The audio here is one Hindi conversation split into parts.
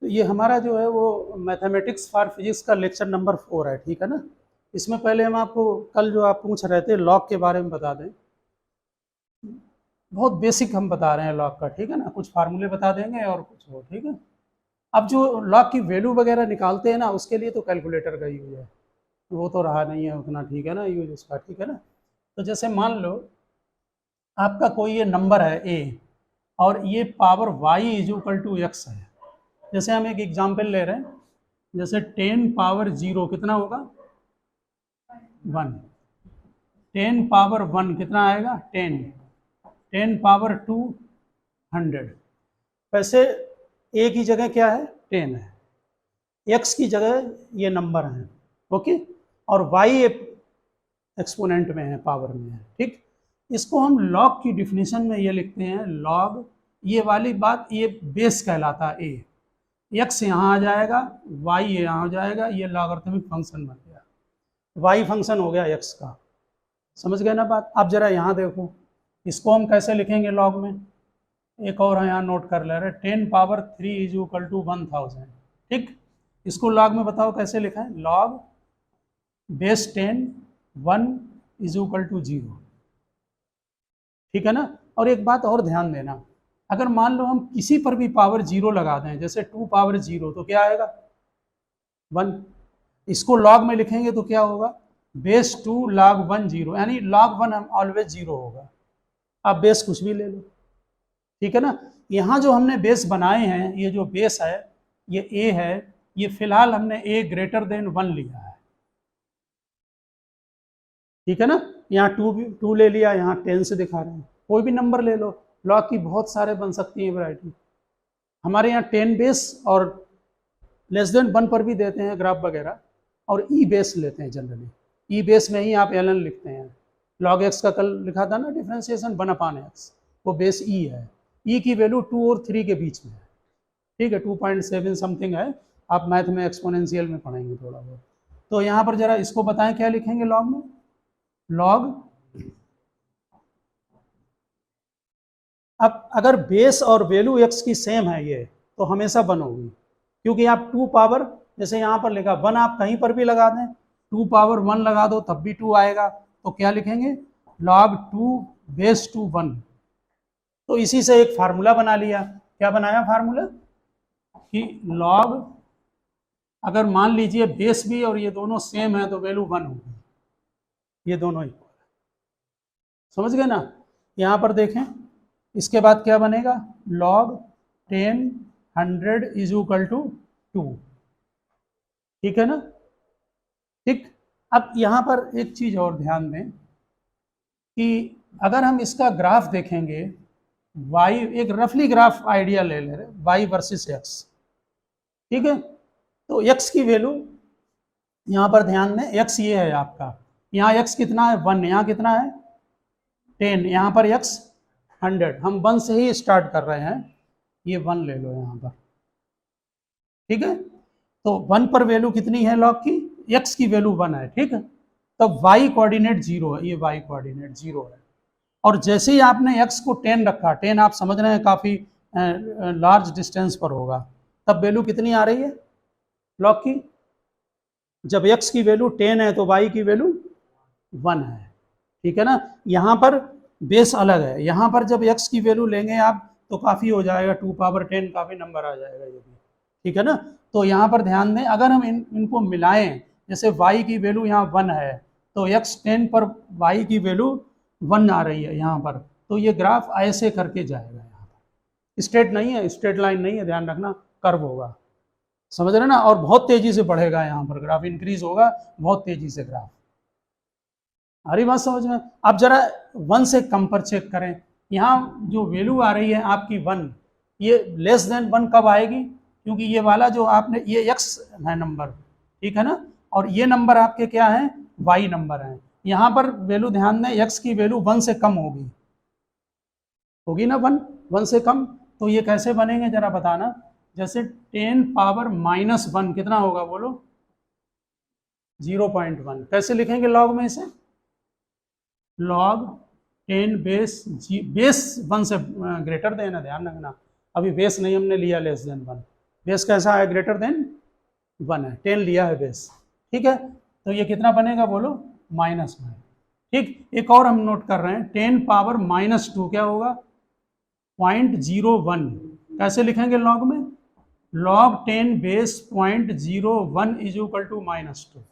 तो ये हमारा जो है वो मैथमेटिक्स फॉर फिजिक्स का लेक्चर नंबर 4 है, ठीक है ना। इसमें पहले हम आपको कल जो आप पूछ रहे थे लॉग के बारे में बता दें। बहुत बेसिक हम बता रहे हैं लॉग का, ठीक है ना, कुछ फार्मूले बता देंगे और कुछ हो, ठीक है। अब जो लॉग की वैल्यू वगैरह निकालते हैं ना, उसके लिए तो कैलकुलेटर का यूज है, वो तो रहा नहीं है उतना, ठीक है ना, यूज उसका, ठीक है ना। तो जैसे मान लो आपका कोई ये नंबर है ए और ये power y is equal to x है। जैसे हम एक एग्जाम्पल ले रहे हैं, जैसे 10 पावर 0 कितना होगा 1, 10 पावर 1 कितना आएगा 10, 10 पावर 2 100। वैसे ए की जगह क्या है 10 है, एक्स की जगह ये नंबर है, ओके, और वाई एक्सपोनेंट में है, पावर में है, ठीक। इसको हम लॉग की डिफिनीशन में ये लिखते हैं लॉग, ये वाली बात ये बेस कहलाता है ए, एक्स यहाँ आ जाएगा, वाई यहाँ हो जाएगा, ये लॉगरिथमिक फंक्शन बन गया, वाई फंक्शन हो गया एक्स का। समझ गए ना बात। अब जरा यहाँ देखो, इसको हम कैसे लिखेंगे लॉग में, एक और यहाँ नोट कर ले रहे, 10 पावर 3 इज इक्वल टू 1000, ठीक। इसको लॉग में बताओ कैसे लिखा है, log base 10 1 is equal to 0, ठीक है ना। और एक बात और ध्यान देना, अगर मान लो हम किसी पर भी पावर 0 लगा दें, जैसे 2 पावर 0, तो क्या आएगा 1। इसको लॉग में लिखेंगे तो क्या होगा बेस 2 log 1 0, यानी log 1 हम ऑलवेज 0 होगा। आप बेस कुछ भी ले लो, ठीक है ना। यहाँ जो हमने बेस बनाए हैं, ये जो बेस है ये ए है, ये फिलहाल हमने ए ग्रेटर देन 1 लिया है, ठीक है ना। यहाँ 2 ले लिया, यहाँ 10 से दिखा रहे हैं, कोई भी नंबर ले लो, लॉग की बहुत सारे बन सकती है वैरायटी। हमारे यहाँ 10 बेस और लेस देन 1 पर भी देते हैं ग्राफ वगैरह, और ई बेस लेते हैं जनरली, ई बेस में ही आप एल लिखते हैं। लॉग एक्स का कल लिखा था ना डिफ्रेंसिएशन 1/x, वो बेस ई है, ई की वैल्यू 2 और 3 के बीच में है, ठीक है, 2.7 समथिंग है, आप मैथ में एक्सपोनेंशियल में पढ़ेंगे थोड़ा बहुत। तो यहाँ पर जरा इसको बताएं क्या लिखेंगे लॉग में, लॉग, अब अगर बेस और वैल्यू एक्स की सेम है ये, तो हमेशा 1 होगी, क्योंकि आप 2 पावर, जैसे यहाँ पर लिखा 1, आप कहीं पर भी लगा दें, 2 पावर 1 लगा दो तब भी 2 आएगा, तो क्या लिखेंगे log 2 बेस 2 1। तो इसी से एक फार्मूला बना लिया, क्या बनाया फार्मूला कि log, अगर मान लीजिए बेस भी और ये दोनों सेम है तो वैल्यू 1 होगी, ये दोनों इक्वल है। समझ गए ना। यहाँ पर देखें, इसके बाद क्या बनेगा log 10 100 इज इक्वल टू 2, ठीक है ना, ठीक। अब यहाँ पर एक चीज और ध्यान दें कि अगर हम इसका ग्राफ देखेंगे, y, एक रफली ग्राफ आइडिया ले ले रहे y वर्सेस x, ठीक है। तो x की वैल्यू यहाँ पर ध्यान दें, x ये है आपका, यहाँ x कितना है 1, यहाँ कितना है 10, यहाँ पर x 100, हम 1 से ही स्टार्ट कर रहे हैं, ये 1 ले लो यहाँ पर, ठीक है। तो 1 पर वैल्यू कितनी है लॉग की, x की वैल्यू 1 है, ठीक है। तब y कोऑर्डिनेट 0 है, ये y कोऑर्डिनेट 0 है, और जैसे ही आपने x को 10 रखा, 10 आप समझ रहे हैं काफी लार्ज डिस्टेंस पर होगा, तब वैल्यू कितनी आ रही है लॉग की, जब x की वैल्यू 10 है तो y की वैल्यू 1 है, ठीक है ना। यहाँ पर बेस अलग है, यहाँ पर जब x की वैल्यू लेंगे आप तो काफी हो जाएगा, 2 पावर 10 काफी नंबर आ जाएगा ये भी, ठीक है ना। तो यहाँ पर ध्यान दें, अगर हम इनको मिलाएं, जैसे y की वैल्यू यहाँ 1 है, तो x 10 पर y की वैल्यू 1 आ रही है यहाँ पर, तो ये ग्राफ ऐसे करके जाएगा, यहाँ पर स्ट्रेट नहीं है, स्ट्रेट लाइन नहीं है, ध्यान रखना, कर्व होगा, समझ रहे ना, और बहुत तेजी से बढ़ेगा, यहाँ पर ग्राफ इंक्रीज होगा बहुत तेजी से ग्राफ। आ रही बात समझ में। अब जरा 1 से कम पर चेक करें, यहाँ जो वैल्यू आ रही है आपकी 1, ये लेस देन 1 कब आएगी, क्योंकि ये वाला जो आपने, ये x है नंबर, ठीक है ना, और ये नंबर आपके क्या है y नंबर है। यहाँ पर वैल्यू ध्यान दें, x की वैल्यू 1 से कम होगी ना, 1 से कम, तो ये कैसे बनेंगे जरा बताना। जैसे 10 पावर -1 कितना होगा बोलो 0.1, कैसे लिखेंगे लॉग में इसे, log 10 बेस 1 से ग्रेटर देन है, ध्यान रखना, अभी बेस नहीं हमने लिया लेस देन 1, बेस कैसा है, ग्रेटर देन 1 है, 10 लिया है बेस, ठीक है। तो ये कितना बनेगा बोलो, -1, ठीक। एक और हम नोट कर रहे हैं, 10 पावर -2 क्या होगा, 0.01। कैसे लिखेंगे लॉग में, log 10 base 0.01 is equal to -2।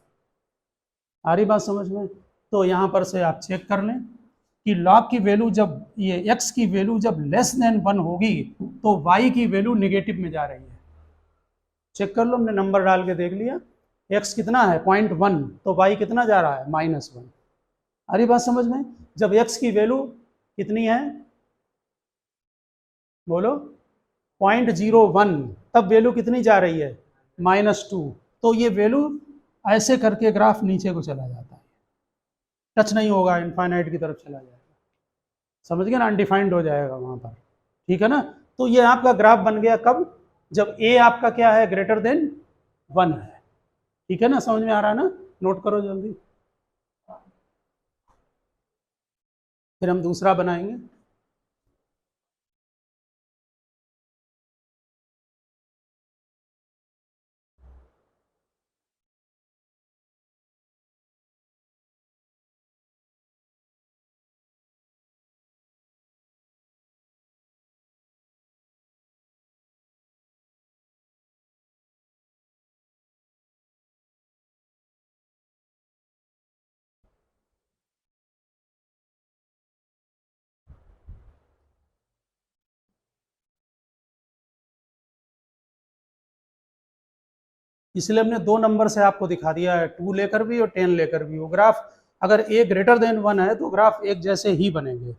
आ रही बात समझ में। तो यहाँ पर से आप चेक कर लें कि log की वैल्यू जब ये x की वैल्यू जब लेस देन 1 होगी तो y की वैल्यू निगेटिव में जा रही है। चेक कर लो, हमने नंबर डाल के देख लिया, x कितना है 0.1, तो y कितना जा रहा है -1। आ रही बात समझ में। जब x की वैल्यू कितनी है बोलो 0.01, तब वैल्यू कितनी जा रही है -2। तो ये वैल्यू ऐसे करके ग्राफ नीचे को चला जाता है, टच नहीं होगा, इनफाइनाइट की तरफ चला जाएगा, समझ गए ना, अनडिफाइंड हो जाएगा वहां पर, ठीक है ना। तो ये आपका ग्राफ बन गया कब, जब a आपका क्या है, ग्रेटर देन 1 है, ठीक है ना, समझ में आ रहा है ना, नोट करो जल्दी। फिर हम दूसरा बनाएंगे। इसलिए हमने 2 नंबर से आपको दिखा दिया है, 2 लेकर भी और 10 लेकर भी। वो ग्राफ अगर a ग्रेटर देन 1 है तो ग्राफ एक जैसे ही बनेंगे।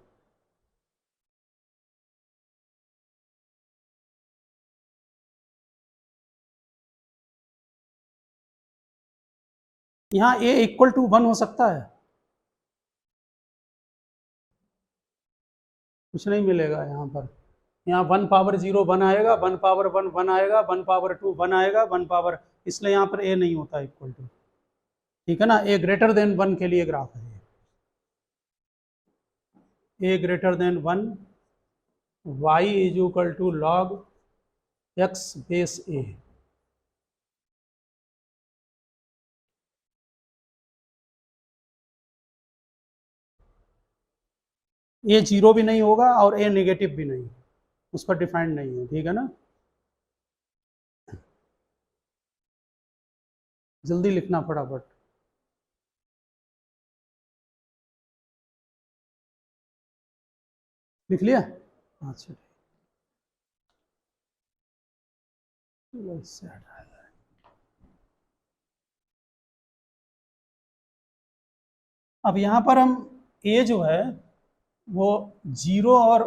यहाँ a इक्वल टू 1 हो सकता है, कुछ नहीं मिलेगा यहाँ पर। यहाँ 1 पावर 0 1 आएगा, 1 पावर 1 1 आएगा, 1 पावर 2 1 आएगा, 1 पावर, इसलिए यहाँ पर a नहीं होता इक्वल टू, ठीक है ना। a ग्रेटर देन 1 के लिए ग्राफ है, a greater than 1, y is equal to log x base a। a zero भी नहीं होगा और a नेगेटिव भी नहीं, उस पर डिफाइंड नहीं है, ठीक है ना। जल्दी लिखना फटाफट, लिख लिया, अच्छा अब यहाँ पर हम a जो है वो 0 और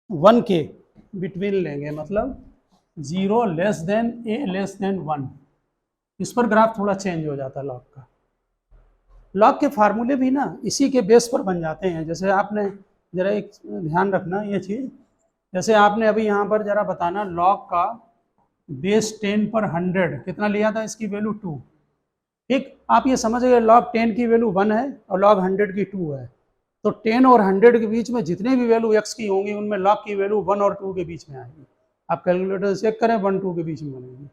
1 के बिटवीन लेंगे, मतलब 0 less than a less than 1। इस पर ग्राफ थोड़ा चेंज हो जाता है लॉग का। लॉग के फार्मूले भी ना इसी के बेस पर बन जाते हैं। जैसे आपने जरा एक ध्यान रखना ये चीज़, जैसे आपने अभी यहाँ पर जरा बताना लॉग का बेस 10 पर 100 कितना लिया था, इसकी वैल्यू 2, ठीक। आप ये समझ गए लॉग 10 की वैल्यू 1 है और लॉग 100 की 2 है, तो 10 और 100 के बीच में जितने भी वैल्यू x की होंगी उनमें लॉग की वैल्यू 1 और 2 के बीच में आएगी। आप कैलकुलेटर से चेक करें, 1 2 के बीच में बनेगी,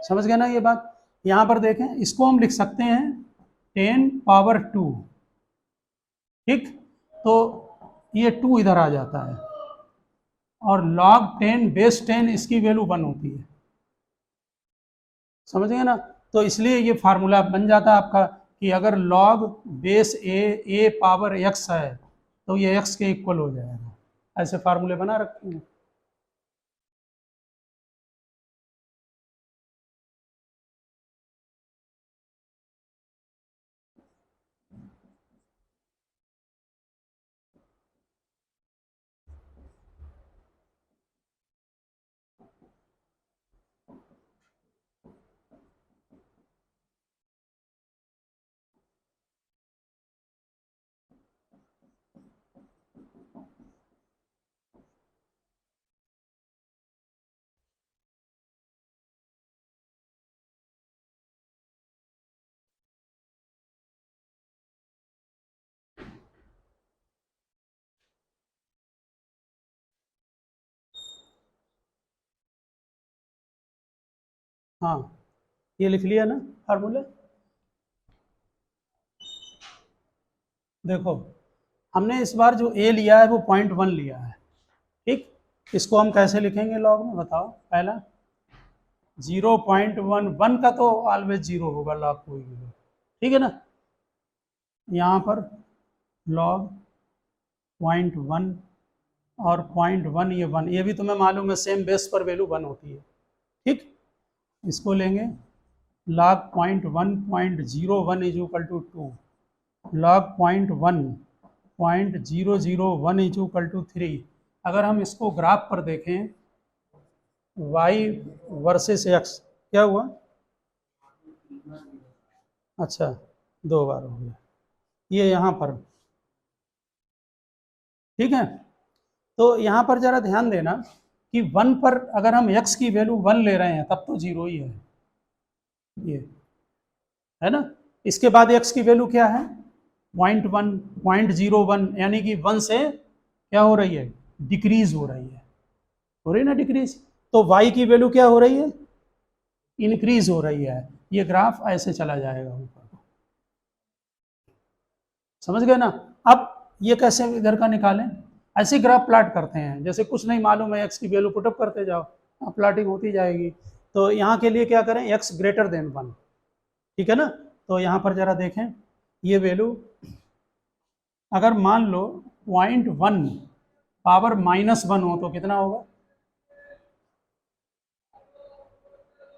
समझ गए ना ये बात। यहाँ पर देखें, इसको हम लिख सकते हैं 10 पावर 2, ठीक। तो ये 2 इधर आ जाता है और log 10 बेस 10 इसकी वैल्यू 1 होती है, समझ गए ना। तो इसलिए ये फार्मूला बन जाता है आपका कि अगर log base a power x है तो ये x के इक्वल हो जाएगा। ऐसे फार्मूले बना रखते हैं। हाँ ये लिख लिया ना फार्मूला। देखो हमने इस बार जो ए लिया है वो 0.1 लिया है, ठीक। इसको हम कैसे लिखेंगे लॉग में बताओ। पहला 0.11 का तो ऑलवेज जीरो होगा लॉग कोई भी, ठीक है ना। यहाँ पर लॉग 0.1 और 0.1 ये 1, ये भी तुम्हें मालूम है सेम बेस पर वैल्यू 1 होती है, ठीक। इसको लेंगे log 0.1 is equal to 2, log 0.1 is equal to 3। अगर हम इसको ग्राफ पर देखें y वर्सेस x, क्या हुआ? अच्छा 2 बार हो गया ये यहाँ पर, ठीक है। तो यहाँ पर जरा ध्यान देना कि 1 पर अगर हम x की वैल्यू 1 ले रहे हैं तब तो 0 ही है, ये है ना। इसके बाद x की वैल्यू क्या है 0.1 यानी कि 1 से क्या हो रही है, डिक्रीज हो रही है ना डिक्रीज। तो y की वैल्यू क्या हो रही है, इंक्रीज हो रही है। ये ग्राफ ऐसे चला जाएगा ऊपर, समझ गए ना। अब ये कैसे इधर का निकालें, ऐसे ग्राफ प्लाट करते हैं जैसे कुछ नहीं मालूम है, x की वैल्यू पुटअप करते जाओ, प्लाटिंग होती जाएगी। तो यहाँ के लिए क्या करें, x ग्रेटर देन 1, ठीक है ना। तो यहाँ पर जरा देखें ये वैल्यू अगर मान लो 0.1 पावर -1 हो तो कितना होगा,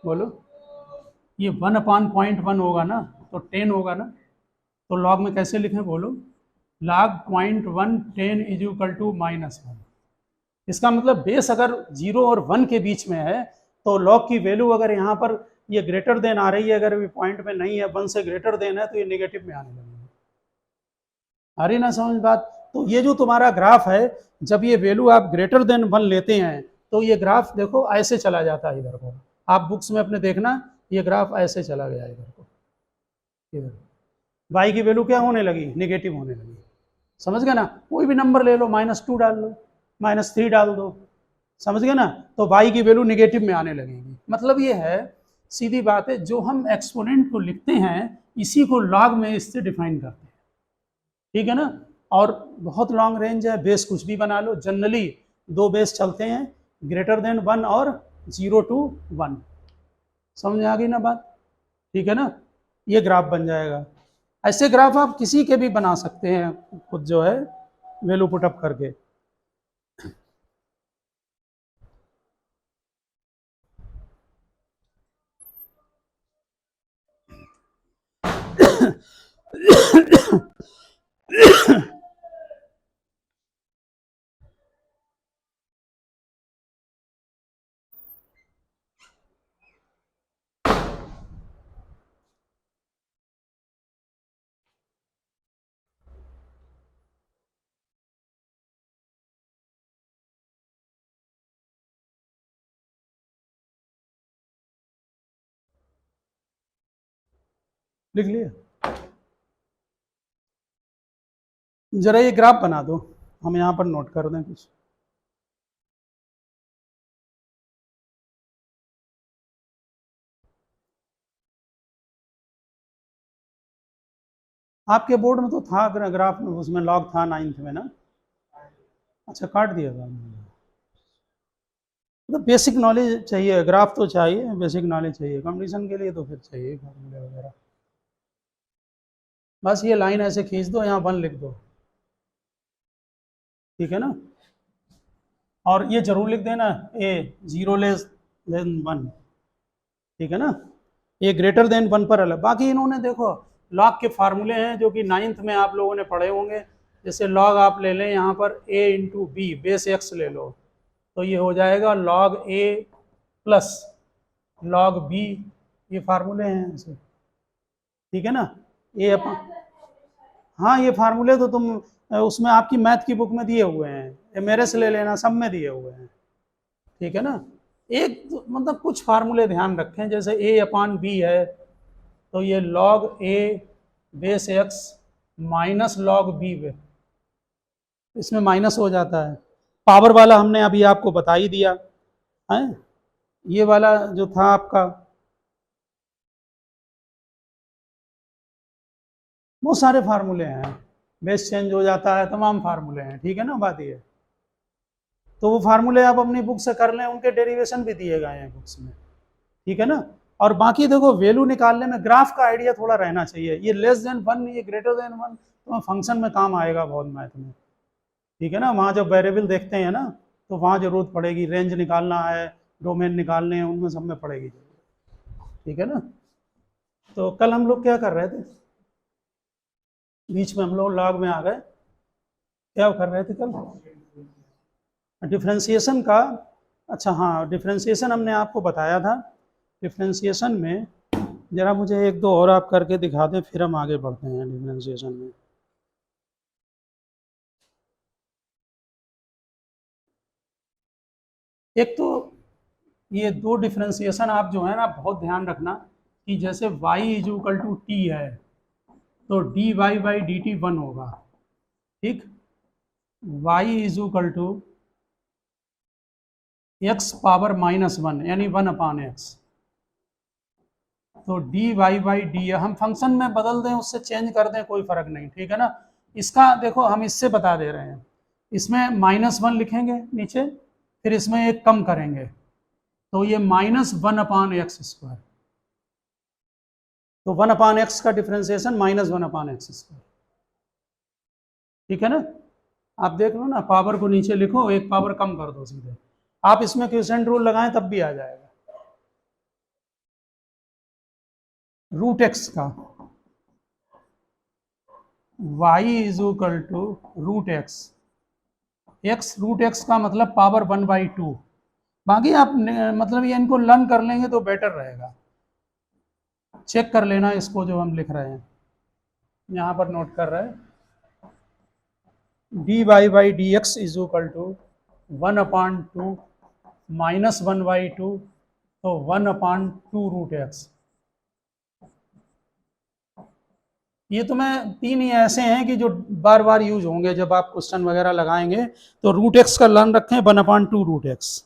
बोलो। ये 1/0.1 होगा ना, तो 10 होगा ना। तो लॉग में कैसे लिखें बोलो, log 0.1 10 इज इक्वल टू -1। इसका मतलब बेस अगर 0 और 1 के बीच में है तो लॉग की वैल्यू अगर यहाँ पर ये ग्रेटर देन आ रही है, अगर पॉइंट में नहीं है 1 से ग्रेटर देन है तो ये नेगेटिव में आने लगेगी। आ रही ना समझ बात। तो ये जो तुम्हारा ग्राफ है जब ये वैल्यू आप ग्रेटर देन 1 लेते हैं तो ये ग्राफ देखो ऐसे चला जाता है इधर को, आप बुक्स में अपने देखना ये ग्राफ ऐसे चला गया इधर को, इधर y की वैल्यू क्या होने लगी, नेगेटिव होने लगी, समझ गए ना। कोई भी नंबर ले लो, -2 डाल लो, -3 डाल दो, समझ गए ना। तो y की वैल्यू नेगेटिव में आने लगेगी। मतलब ये है, सीधी बात है, जो हम एक्सपोनेंट को लिखते हैं इसी को लॉग में इससे डिफाइन करते हैं, ठीक है ना। और बहुत लॉन्ग रेंज है, बेस कुछ भी बना लो, जनरली 2 बेस चलते हैं, ग्रेटर देन 1 और 0 to 1, समझ में आ गई ना बात, ठीक है ना। ये ग्राफ बन जाएगा। ऐसे ग्राफ आप किसी के भी बना सकते हैं खुद जो है वैल्यू पुटअप करके। लिख लिया, जरा ये ग्राफ बना दो, हम यहाँ पर नोट कर दें कुछ। आपके बोर्ड में तो था ग्राफ में, उसमें लॉग था 9th में ना। अच्छा काट दिया था, मतलब बेसिक नॉलेज चाहिए, ग्राफ तो चाहिए, बेसिक नॉलेज चाहिए कंपटीशन के लिए, तो फिर चाहिए फॉर्मूले वगैरह। बस ये लाइन ऐसे खींच दो, यहाँ 1 लिख दो, ठीक है ना। और ये जरूर लिख देना ए 0 लेस देन 1, ठीक है ना। ये ग्रेटर देन 1 पर अलग। बाकी इन्होंने देखो लॉग के फार्मूले हैं जो कि 9th में आप लोगों ने पढ़े होंगे। जैसे लॉग आप ले लें यहाँ पर a into B, base x ले लो तो ये हो जाएगा log a plus log b, ये फार्मूले हैं ऐसे, ठीक है ना। ये अपन, हाँ ये फार्मूले तो तुम उसमें आपकी मैथ की बुक में दिए हुए हैं, ये मेरे से ले लेना, सब में दिए हुए हैं, ठीक है ना। एक मतलब कुछ फार्मूले ध्यान रखें, जैसे a/b है तो ये log a base x minus log b, इसमें माइनस हो जाता है। पावर वाला हमने अभी आपको बता ही दिया है, ये वाला जो था आपका वो सारे फार्मूले हैं, बेस चेंज हो जाता है, तमाम फार्मूले हैं, ठीक है ना, बात ये। तो वो फार्मूले आप अपनी बुक से कर लें, उनके डेरिवेशन भी दिए गए हैं बुक्स में, ठीक है ना। और बाकी देखो वैल्यू निकालने में ग्राफ का आइडिया थोड़ा रहना चाहिए, ये लेस देन 1 ये ग्रेटर देन 1 तो फंक्शन में काम आएगा बहुत मैथ में, ठीक है ना। वहाँ जब वेरिएबल देखते हैं ना तो वहाँ जरूरत पड़ेगी, रेंज निकालना है, डोमेन निकालने हैं, उनमें सब में पड़ेगी जरूरत, ठीक है ना। तो कल हम लोग क्या कर रहे थे, बीच में हम लोग लॉग में आ गए, क्या कर रहे थे कल, डिफ्रेंसिएशन का। अच्छा हाँ, डिफ्रेंसिएशन हमने आपको बताया था। डिफ्रेंसिएशन में जरा मुझे एक दो और आप करके दिखा दें, फिर हम आगे बढ़ते हैं डिफ्रेंसिएशन में। एक तो ये दो डिफ्रेंसिएशन आप जो है ना बहुत ध्यान रखना कि जैसे y is equal to T है तो dy बाई डी टी 1 होगा, ठीक। y is equal to x power -1 यानी 1/x, तो dy बाई डी हम फंक्शन में बदल दें, उससे चेंज कर दें, कोई फर्क नहीं, ठीक है ना। इसका देखो हम इससे बता दे रहे हैं, इसमें -1 लिखेंगे नीचे, फिर इसमें एक कम करेंगे तो ये -1/x², तो 1/x का डिफ्रेंसिएशन -1/x², ठीक है ना। आप देख लो ना, पावर को नीचे लिखो, एक पावर कम कर दो सीधे, आप इसमें क्विसेंट रूल लगाएं तब भी आ जाएगा। √x का y is equal to √x, x √x का मतलब पावर 1/2। बाकी आप मतलब ये इनको लर्न कर लेंगे तो बेटर रहेगा, चेक कर लेना इसको जो हम लिख रहे हैं, यहाँ पर नोट कर रहे हैं, dy by D X is equal to 1/2 -1/2 तो 1/2 √x। ये तो मैं तीन ही ऐसे हैं कि जो बार बार यूज होंगे जब आप क्वेश्चन वगैरह लगाएंगे, तो √x का लर्न रखें 1/2 √x,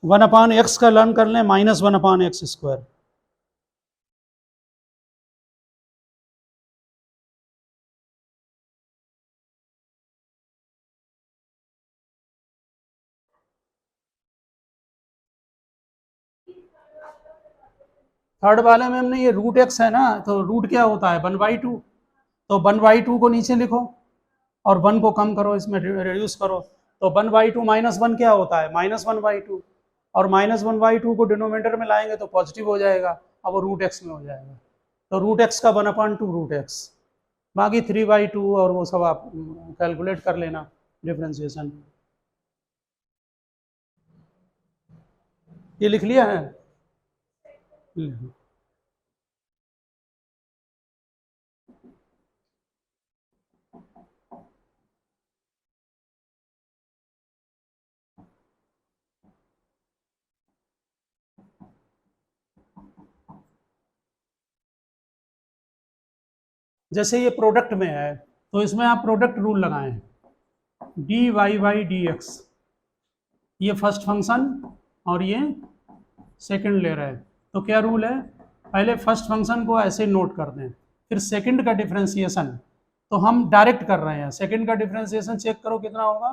1/x का लर्न कर लें -1/x²। थर्ड वाले में हमने ये √x है ना, तो रूट क्या होता है 1/2, तो 1/2 को नीचे लिखो और 1 को कम करो, इसमें रिड्यूस करो, तो 1/2 -1 क्या होता है -1/2, और -1/2 को डिनोमिनेटर में लाएंगे तो पॉजिटिव हो जाएगा, अब वो √x में हो जाएगा, तो √x का 1/2 √x, बाकी 3/2 और वो सब आप कैलकुलेट कर लेना डिफ्रेंसिएशन। ये लिख लिया है, जैसे ये प्रोडक्ट में है तो इसमें आप प्रोडक्ट रूल लगाएं, dy बाई डी एक्स, ये फर्स्ट फंक्शन और ये सेकंड ले रहा है, तो क्या रूल है, पहले फर्स्ट फंक्शन को ऐसे नोट कर दें, फिर सेकंड का डिफरेंशिएशन, तो हम डायरेक्ट कर रहे हैं, सेकंड का डिफरेंशिएशन चेक करो कितना होगा,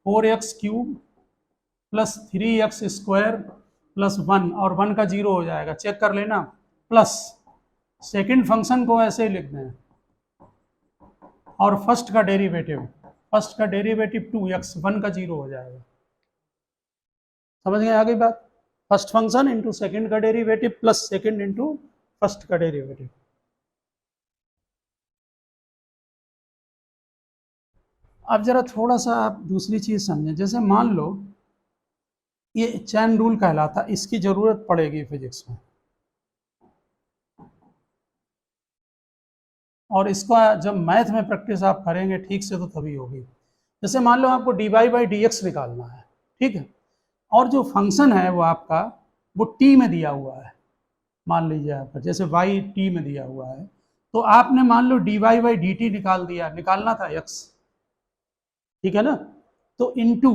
4x³ प्लस 3x² प्लस 1, और 1 का 0 हो जाएगा, चेक कर लेना, प्लस सेकंड फंक्शन को ऐसे ही लिख दें, और फर्स्ट का डेरिवेटिव 2x, 1 का 0 हो जाएगा, समझ गए आगे बात, फर्स्ट फंक्शन इंटू सेकंड का derivative plus second into first का डेरिवेटिव। अब जरा थोड़ा सा आप दूसरी चीज समझें, जैसे मान लो ये चैन रूल कहलाता, इसकी जरूरत पड़ेगी फिजिक्स में, और इसका जब मैथ में प्रैक्टिस आप करेंगे ठीक से तो तभी होगी। जैसे मान लो आपको dy बाई डी एक्स निकालना है, ठीक है, और जो फंक्शन है वो आपका वो t में दिया हुआ है, मान लीजिए आपका जैसे y t में दिया हुआ है, तो आपने मान लो dy बाई डी टी निकाल दिया, निकालना था x, ठीक है ना, तो इनटू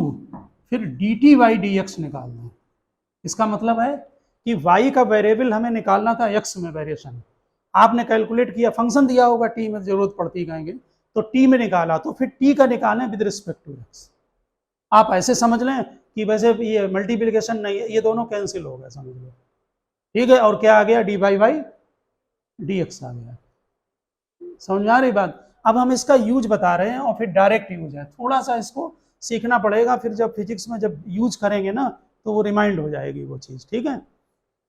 फिर dt बाई डी एक्स निकालना है। इसका मतलब है कि y का वेरिएबल हमें निकालना था x में वेरिएशन, आपने कैलकुलेट किया, फंक्शन दिया होगा टी में, जरूरत पड़ती कहेंगे तो टी में निकाला, तो फिर टी का निकालें विद रिस्पेक्ट टू एक्स। आप ऐसे समझ लें कि वैसे ये मल्टीप्लीकेशन नहीं है, ये दोनों कैंसिल हो गए, समझ लो। ठीक है, और क्या आ गया, D by by D X आ गया। समझ में आ रही बात। अब हम इसका यूज बता रहे हैं और फिर डायरेक्ट यूज है, थोड़ा सा इसको सीखना पड़ेगा, फिर जब फिजिक्स में जब यूज करेंगे ना तो वो रिमाइंड हो जाएगी वो चीज। ठीक है,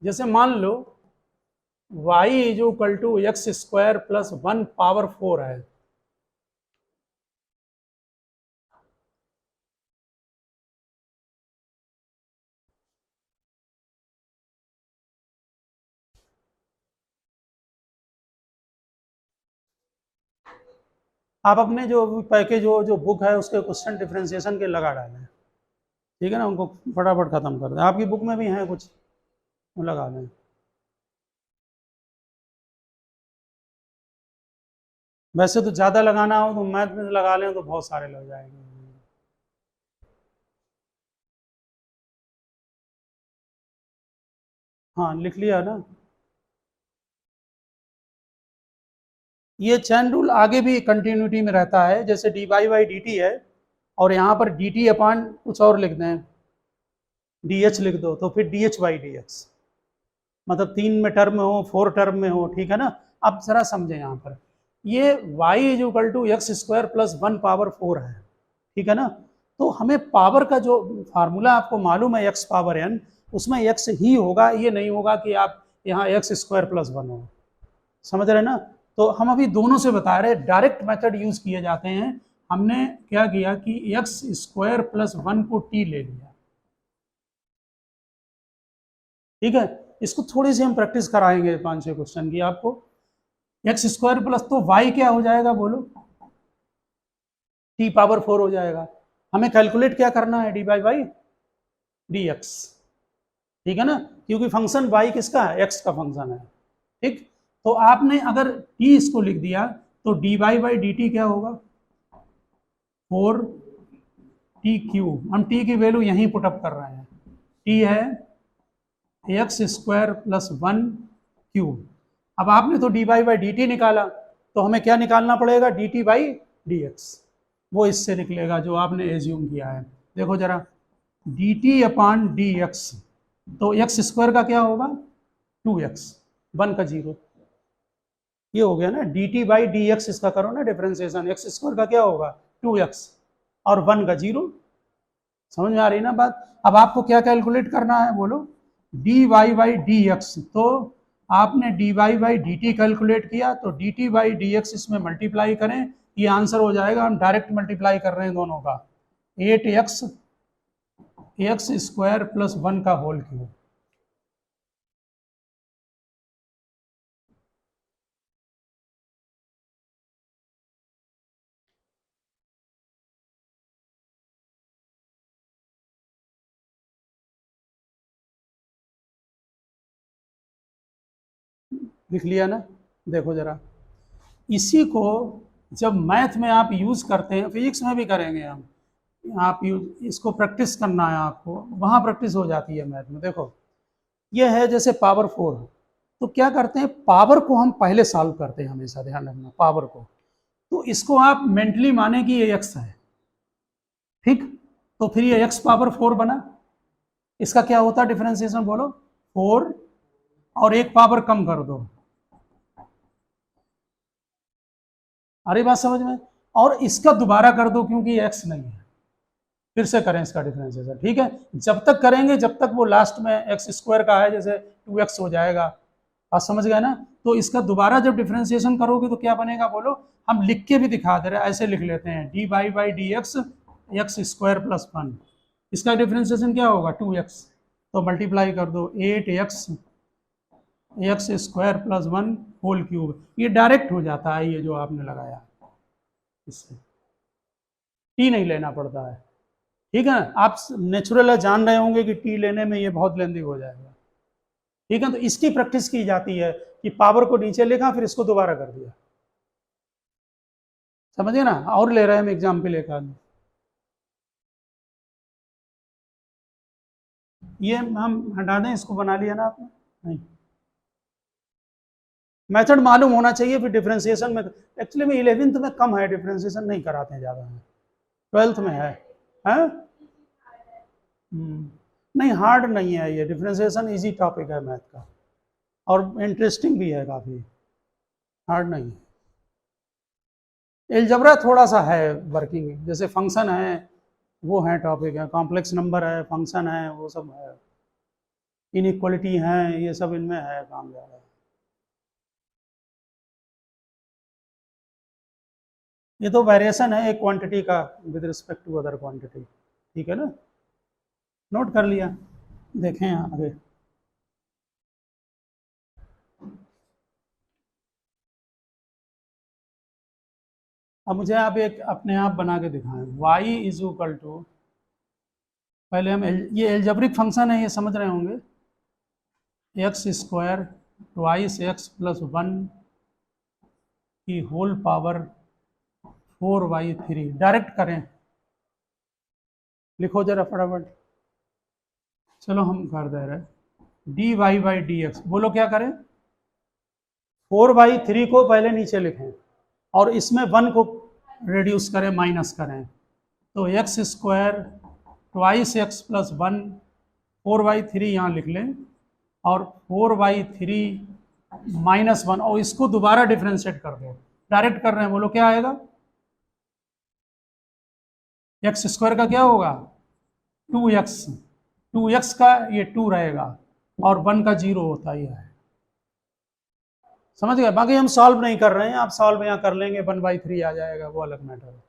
जैसे मान लो y is equal to x square plus 1 power 4 है। आप अपने जो पैकेज हो, जो बुक है, उसके क्वेश्चन डिफरेंशिएशन के लगा डालें। ठीक है ना, उनको फटाफट खत्म कर दें, आपकी बुक में भी हैं कुछ, वो लगा दें। वैसे तो ज़्यादा लगाना हो तो मैथ में लगा लें तो बहुत सारे लग जाएंगे। हाँ लिख लिया ना। ये चैन रूल आगे भी कंटिन्यूटी में रहता है, जैसे D Y by D T है और यहाँ पर डी टी अपान कुछ और लिख दें, डी एच लिख दो, तो फिर D H by D x, मतलब 3 में टर्म में हो, 4 टर्म में हो। ठीक है ना, अब जरा समझें यहाँ पर, ये y is equal to x square plus 1 power 4 है। ठीक है ना, तो हमें पावर का जो फार्मूला आपको मालूम है x पावर n, उसमें x ही होगा, ये नहीं होगा कि आप यहाँ एक्स स्क्वायर प्लस 1 हो। समझ रहे ना, तो हम अभी दोनों से बता रहे, डायरेक्ट मेथड यूज किए जाते हैं। हमने क्या किया कि एक्स स्क्वायर प्लस 1 को t ले लिया। ठीक है, इसको थोड़ी सी हम प्रैक्टिस कराएंगे 5-6 क्वेश्चन की आपको। एक्स स्क्वायर प्लस, तो वाई क्या हो जाएगा बोलो, टी पावर 4 हो जाएगा। हमें कैलकुलेट क्या करना है, D by by D X. ठीक है ना, क्योंकि फंक्शन वाई किसका है, एक्स का फंक्शन है। ठीक, तो आपने अगर टी इसको लिख दिया तो D Y by D T क्या होगा, 4 टी क्यूब। हम टी की वैल्यू यहीं पुटअप कर रहे हैं, टी है एक्स स्क्वायर प्लस 1 क्यूब। अब आपने तो D Y by D T निकाला, तो हमें क्या निकालना पड़ेगा, D T by D X. वो इससे निकलेगा जो आपने एज्यूम किया है। देखो जरा, D T upon D X, तो एक्स स्क्वायर का क्या होगा, 2x, 1 का 0, ये हो गया ना। D T by D X, इसका करो ना डिफरेंशिएशन, एक्स स्क्वायर का क्या होगा 2x और 1 का 0। समझ में आ रही ना बात। अब आपको क्या कैलकुलेट करना है बोलो, D Y by D X, तो आपने D Y by D T calculate किया, तो D T by D X इसमें मल्टीप्लाई करें, ये आंसर हो जाएगा। हम डायरेक्ट मल्टीप्लाई कर रहे हैं दोनों का, 8x एक्स स्क्वायर प्लस 1 का होल क्यूब। लिख लिया ना। देखो जरा, इसी को जब मैथ में आप यूज करते हैं, फिजिक्स में भी करेंगे हम, आप यूज इसको प्रैक्टिस करना है आपको, वहां प्रैक्टिस हो जाती है मैथ में। देखो ये है जैसे पावर 4, तो क्या करते हैं, पावर को हम पहले सॉल्व करते हैं, हमेशा ध्यान रखना पावर को। तो इसको आप मेंटली माने कि ये एक्स है, ठीक, तो फिर ये एक्स पावर 4 बना। इसका क्या होता है डिफरेंशिएशन बोलो, 4 और एक पावर कम कर दो। अरे बात समझ में, और इसका दोबारा कर दो क्योंकि एक्स नहीं है, फिर से करें इसका डिफरेंशिएशन। ठीक है, जब तक करेंगे जब तक वो लास्ट में एक्स स्क्वायर का है, जैसे 2x हो जाएगा। बात समझ गए ना, तो इसका दोबारा जब डिफरेंशिएशन करोगे तो क्या बनेगा बोलो, हम लिख के भी दिखा दे रहे हैं, ऐसे लिख लेते हैं, D Y by D X X square plus 1, इसका डिफरेंशिएशन क्या होगा 2x, तो मल्टीप्लाई कर दो 8x X square plus 1 whole cube. ये डायरेक्ट हो जाता है, ये जो आपने लगाया, इससे टी नहीं लेना पड़ता है। ठीक है ना, आप नेचुरल है, जान रहे होंगे कि टी लेने में ये बहुत लेंदी हो जाएगा। ठीक है, तो इसकी प्रैक्टिस की जाती है कि पावर को नीचे लिखा फिर इसको दोबारा कर दिया। समझिए ना, और ले रहे हैं हम एग्जाम्पल एक आदमी, ये हम हटा दें, इसको बना लिया ना आपने, नहीं मेथड मालूम होना चाहिए, फिर डिफ्रेंसिएशन में एक्चुअली में 11th में कम है, डिफ्रेंसिएशन नहीं कराते हैं ज़्यादा है, 12th में है। नहीं हार्ड नहीं है ये, डिफ्रेंसिएशन इजी टॉपिक है मैथ का और इंटरेस्टिंग भी है काफ़ी, हार्ड नहीं है। एलजबरा थोड़ा सा है वर्किंग, जैसे फंक्शन है वो है टॉपिक है, कॉम्प्लेक्स नंबर है, फंक्शन है, वो सब है, इनइक्वालिटी है, ये सब इनमें है काम ज़्यादा। ये तो वेरिएशन है एक क्वांटिटी का with respect to other quantity, ठीक है ना, नोट कर लिया। देखें आगे, अब मुझे आप एक अपने आप बना के दिखाएं, y इज इक्वल टू, पहले हम ये एल्जेब्रिक फंक्शन है, ये समझ रहे होंगे, x square twice x plus 1 की होल पावर 4y3, डायरेक्ट करें, लिखो जरा फटाफट, चलो हम कर दे रहे, D Y by D X, बोलो क्या करें, 4/3 को पहले नीचे लिखें और इसमें 1 को रिड्यूस करें, माइनस करें, तो x square twice x plus 1, 4/3 यहाँ लिख लें और 4/3 माइनस 1, और इसको दोबारा डिफ्रेंशिएट कर दो, डायरेक्ट कर रहे हैं, बोलो क्या आएगा, एक्स स्क्वायर का क्या होगा 2x का ये 2 रहेगा और 1 का 0 होता ही है, समझ गए। बाकी हम सॉल्व नहीं कर रहे हैं, आप सॉल्व यहाँ कर लेंगे, 1/3 आ जाएगा, वो अलग मैटर है।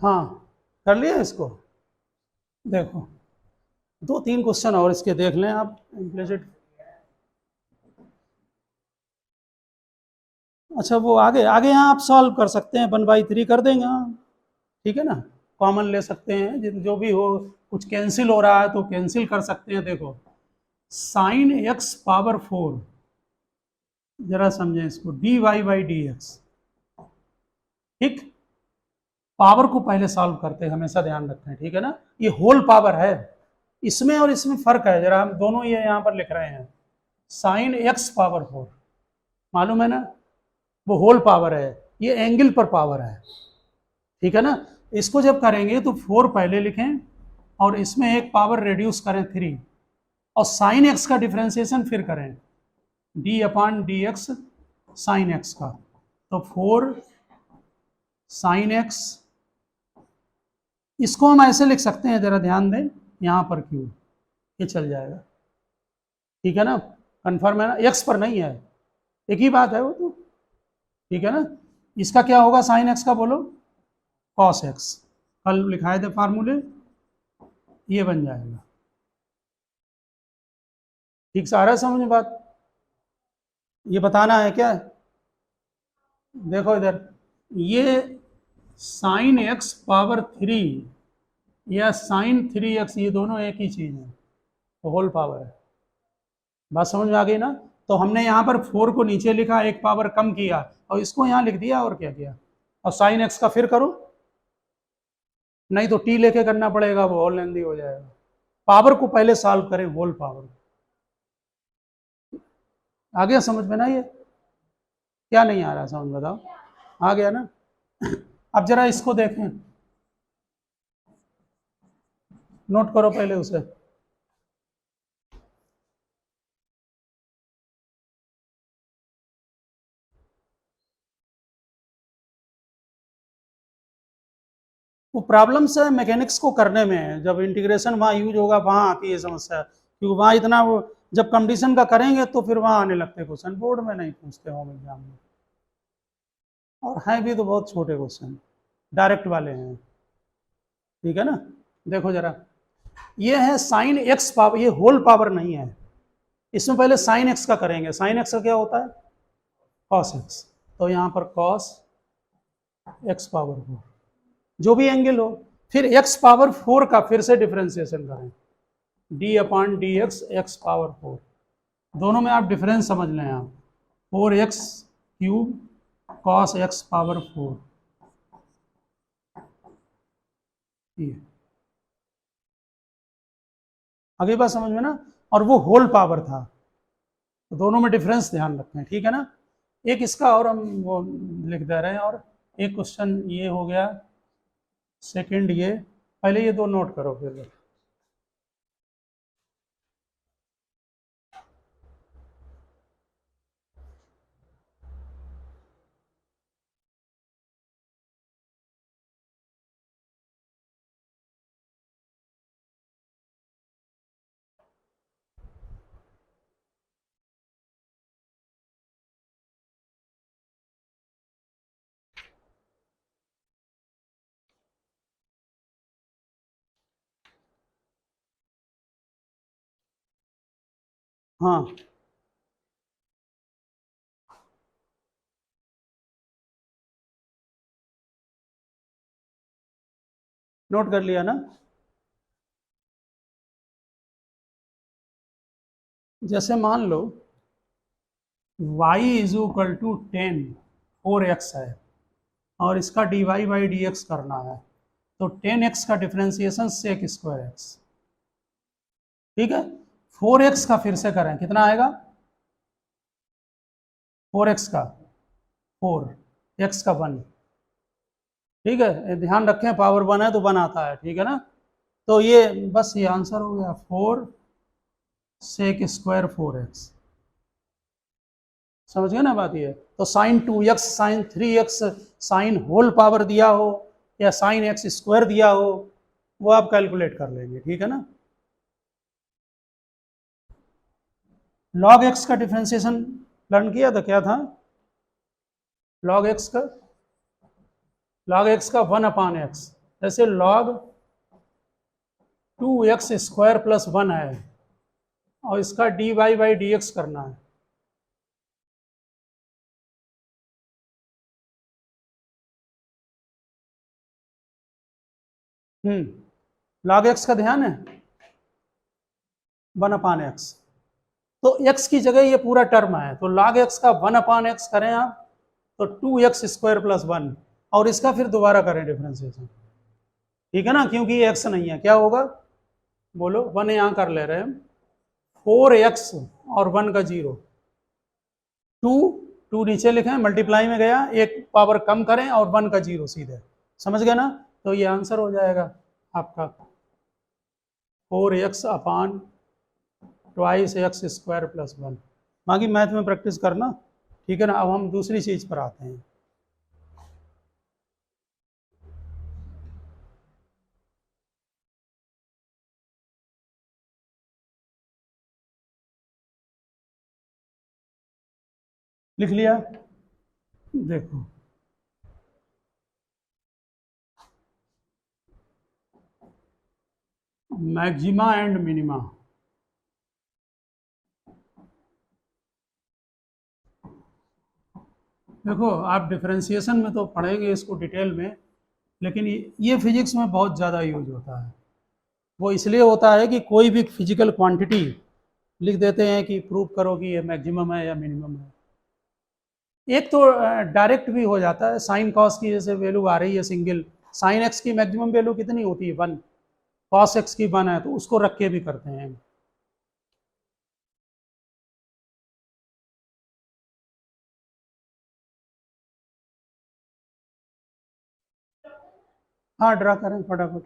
हाँ कर लिया इसको, देखो 2-3 क्वेश्चन और इसके देख लें आप इम्प्लिसिट। अच्छा वो आगे आगे यहाँ आप सॉल्व कर सकते हैं, 1/3 कर देंगे, ठीक है ना, कॉमन ले सकते हैं, जो भी हो, कुछ कैंसिल हो रहा है तो कैंसिल कर सकते हैं। देखो साइन एक्स पावर 4, जरा समझें इसको, D Y by D X, ठीक, पावर को पहले सॉल्व करते हैं, हमेशा ध्यान रखें, ठीक है ना, ये होल पावर है, इसमें और इसमें फर्क है, जरा हम दोनों ये यहाँ पर लिख रहे हैं, साइन एक्स पावर 4 मालूम है ना, वो होल पावर है, ये एंगल पर पावर है, ठीक है ना। इसको जब करेंगे तो 4 पहले लिखें और इसमें एक पावर रिड्यूस करें 3, और साइन एक्स का डिफ्रेंसिएशन फिर करें, D upon D x sine x का, तो 4 साइन एक्स, इसको हम ऐसे लिख सकते हैं, जरा ध्यान दें, यहाँ पर क्यू, ये चल जाएगा, ठीक है ना, कन्फर्म है ना, एक्स पर नहीं है, एक ही बात है वो तो, ठीक है ना। इसका क्या होगा साइन एक्स का, बोलो कॉस एक्स, कल लिखाए थे फार्मूले, ये बन जाएगा, ठीक से आ रहा है समझ में बात, ये बताना है क्या, देखो इधर, ये साइन एक्स पावर 3 या साइन 3x, ये दोनों एक ही चीज है, तो होल पावर है, बात समझ में आ गई ना। तो हमने यहाँ पर 4 को नीचे लिखा, एक पावर कम किया और इसको यहाँ लिख दिया, और क्या किया, और साइन एक्स का फिर करो, नहीं तो टी लेके करना पड़ेगा, वो और लेंदी हो जाएगा, पावर को पहले सॉल्व करें, होल पावर, आ गया समझ में ना, ये क्या नहीं आ रहा समझ, बताओ, आ गया ना। अब जरा इसको देखें, नोट करो पहले उसे, वो प्रॉब्लम्स है मैकेनिक्स को करने में, जब इंटीग्रेशन वहाँ यूज होगा वहाँ आती है समस्या, क्योंकि वहाँ इतना वो जब कंडीशन का करेंगे तो फिर वहाँ आने लगते क्वेश्चन, बोर्ड में नहीं पूछते होंगे एग्जाम में, और हैं भी तो बहुत छोटे क्वेश्चन, डायरेक्ट वाले हैं, ठीक है ना। देखो जरा, ये है साइन एक्स पावर, ये होल पावर नहीं है, इसमें पहले साइन एक्स का करेंगे। साइन एक्स का क्या होता है, कॉस एक्स। तो यहां पर कॉस एक्स पावर 4, जो भी एंगल हो। फिर एक्स पावर 4 का फिर से डिफरेंशिएशन करें, D upon D X, x power 4। दोनों में आप डिफरेंस समझ लें आप, 4x cube cos x power 4, ये आगे बात समझ में ना। और वो होल पावर था, तो दोनों में डिफरेंस ध्यान रखें, ठीक है ना। एक इसका और हम वो लिख दे रहे हैं, और एक क्वेश्चन ये हो गया, सेकंड ये, पहले ये दो नोट करो फिर। हाँ, नोट कर लिया ना। जैसे मान लो y is equal to 10, 4x है, और इसका dy बाई डी एक्स करना है, तो 10x का डिफरेंशिएशन सेक स्क्वायर एक्स, ठीक है। 4x का फिर से करें, कितना आएगा, 4x का 4, x का 1, ठीक है। ध्यान रखें पावर 1 है तो 1 आता है, ठीक है ना। तो ये बस ये आंसर हो गया, 4 सेक स्क्वायर 4x। समझ गए ना बात ये। तो sine 2x, sine 3x, sine whole power दिया हो या साइन एक्स स्क्वायर दिया हो, वो आप कैलकुलेट कर लेंगे, ठीक है ना। लॉग एक्स का डिफरेंशिएशन लर्न किया था, क्या था लॉग एक्स का, लॉग एक्स का 1/x, जैसे लॉग 2x स्क्वायर प्लस 1 है, और इसका dy बाई डी एक्स करना है। लॉग एक्स का ध्यान है, 1/x, तो x की जगह ये पूरा टर्म है, तो log x का 1/x करें आप, तो 2x स्क्वायर प्लस 1, और इसका फिर दोबारा करें डिफरेंशिएशन, ठीक है ना, क्योंकि ये x नहीं है, क्या होगा बोलो, 1 यहां कर ले रहे हैं हम, 4x और 1 का 0, 2, 2 नीचे लिखें, मल्टीप्लाई में गया, एक पावर कम करें और 1 का 0 सीधे, समझ गए ना। तो ये आंसर हो जाएगा आपका 4x upon twice x square plus 1। बाकी मैथ में प्रैक्टिस करना, ठीक है ना। अब हम दूसरी चीज पर आते हैं। लिख लिया, देखो मैक्सिमा एंड मिनिमा, देखो आप डिफरेंशिएशन में तो पढ़ेंगे इसको डिटेल में, लेकिन ये फिजिक्स में बहुत ज़्यादा यूज होता है। वो इसलिए होता है कि कोई भी फिजिकल क्वांटिटी लिख देते हैं कि प्रूव करो कि ये मैक्सिमम है या मिनिमम है। एक तो डायरेक्ट भी हो जाता है, साइन कॉस की जैसे वैल्यू आ रही है सिंगल, साइन एक्स की मैक्सिमम वैल्यू कितनी होती है 1, कॉस एक्स की 1 है, तो उसको रख के भी करते हैं। हाँ, ड्रा करें फटाफट।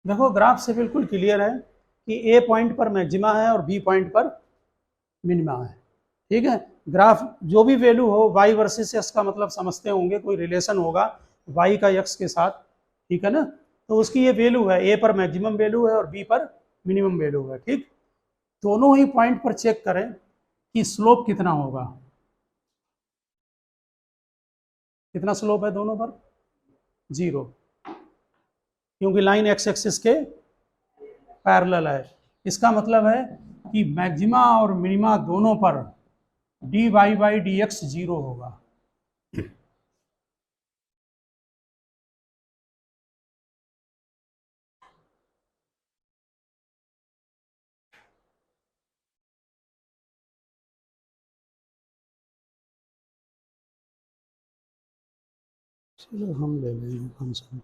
देखो ग्राफ से बिल्कुल क्लियर है कि ए पॉइंट पर मैक्सिमा है और बी पॉइंट पर मिनिमा है। ठीक है, ग्राफ जो भी वैल्यू हो y वर्सेस x का मतलब समझते होंगे, कोई रिलेशन होगा y का x के साथ, ठीक है ना, तो उसकी ये वैल्यू है, a पर मैक्सिमम वैल्यू है और b पर मिनिमम वैल्यू है। ठीक, दोनों ही पॉइंट पर चेक करें कि स्लोप कितना होगा, कितना स्लोप है दोनों पर, 0, क्योंकि लाइन एक्स एक्सिस के पैरेलल है। इसका मतलब है कि मैक्सिमा और मिनिमा दोनों पर dy बाई डी एक्स 0 होगा। चलो हम ले लेंगे फंक्शन,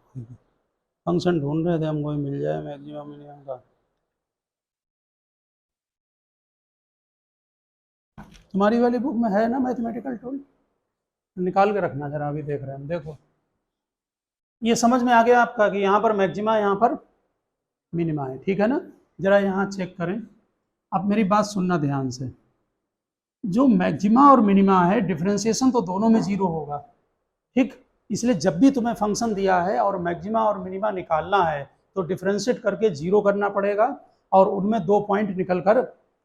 फंक्शन ढूंढ रहे थे, हमको ही मिल जाए मैक्सिमम मिनिमम का। तुम्हारी वाली बुक में है ना मैथमेटिकल टूल, निकाल के रखना जरा, अभी देख रहे हैं हम। देखो ये समझ में आ गया आपका कि यहाँ पर मैक्सिमा, यहाँ पर मिनिमा है, ठीक है ना। जरा यहाँ चेक करें, अब मेरी बात सुनना ध्यान से। जो मैक्सिमा और मिनिमा है, डिफरेंशिएशन तो दोनों में 0 होगा, ठीक। इसलिए जब भी तुम्हें फंक्शन दिया है और मैक्सिमा और मिनिमा निकालना है तो डिफरेंशिएट करके 0 करना पड़ेगा और उनमें 2 पॉइंट निकल कर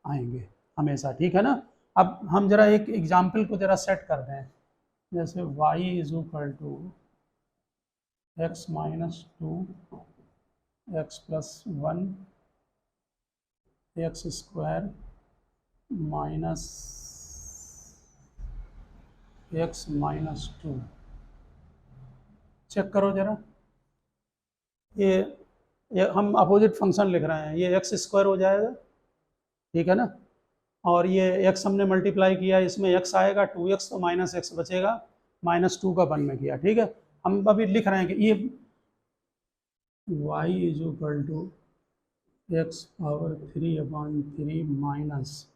आएंगे हमेशा, ठीक है ना। अब हम जरा एक एग्जाम्पल को जरा सेट कर दें, जैसे y is equal to x minus 2 X plus 1 X square minus X minus 2। Check करो जरा, ये हम अपोजिट फंक्शन लिख रहे हैं, ये एक्स स्क्वायर हो जाएगा, ठीक है ना, और ये एक्स हमने मल्टीप्लाई किया, इसमें एक्स आएगा 2x, तो माइनस एक्स बचेगा, -2 का 1 में किया, ठीक है। हम अभी लिख रहे हैं कि ये y is equal to x power 3/3 minus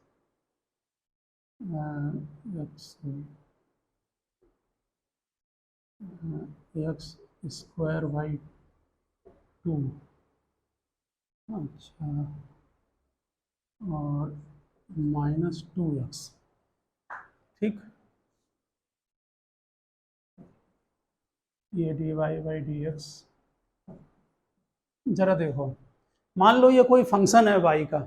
x square by 2, अच्छा, और -2x, ठीक। ये dy बाई डी एक्स। जरा देखो, मान लो ये कोई फंक्शन है y का,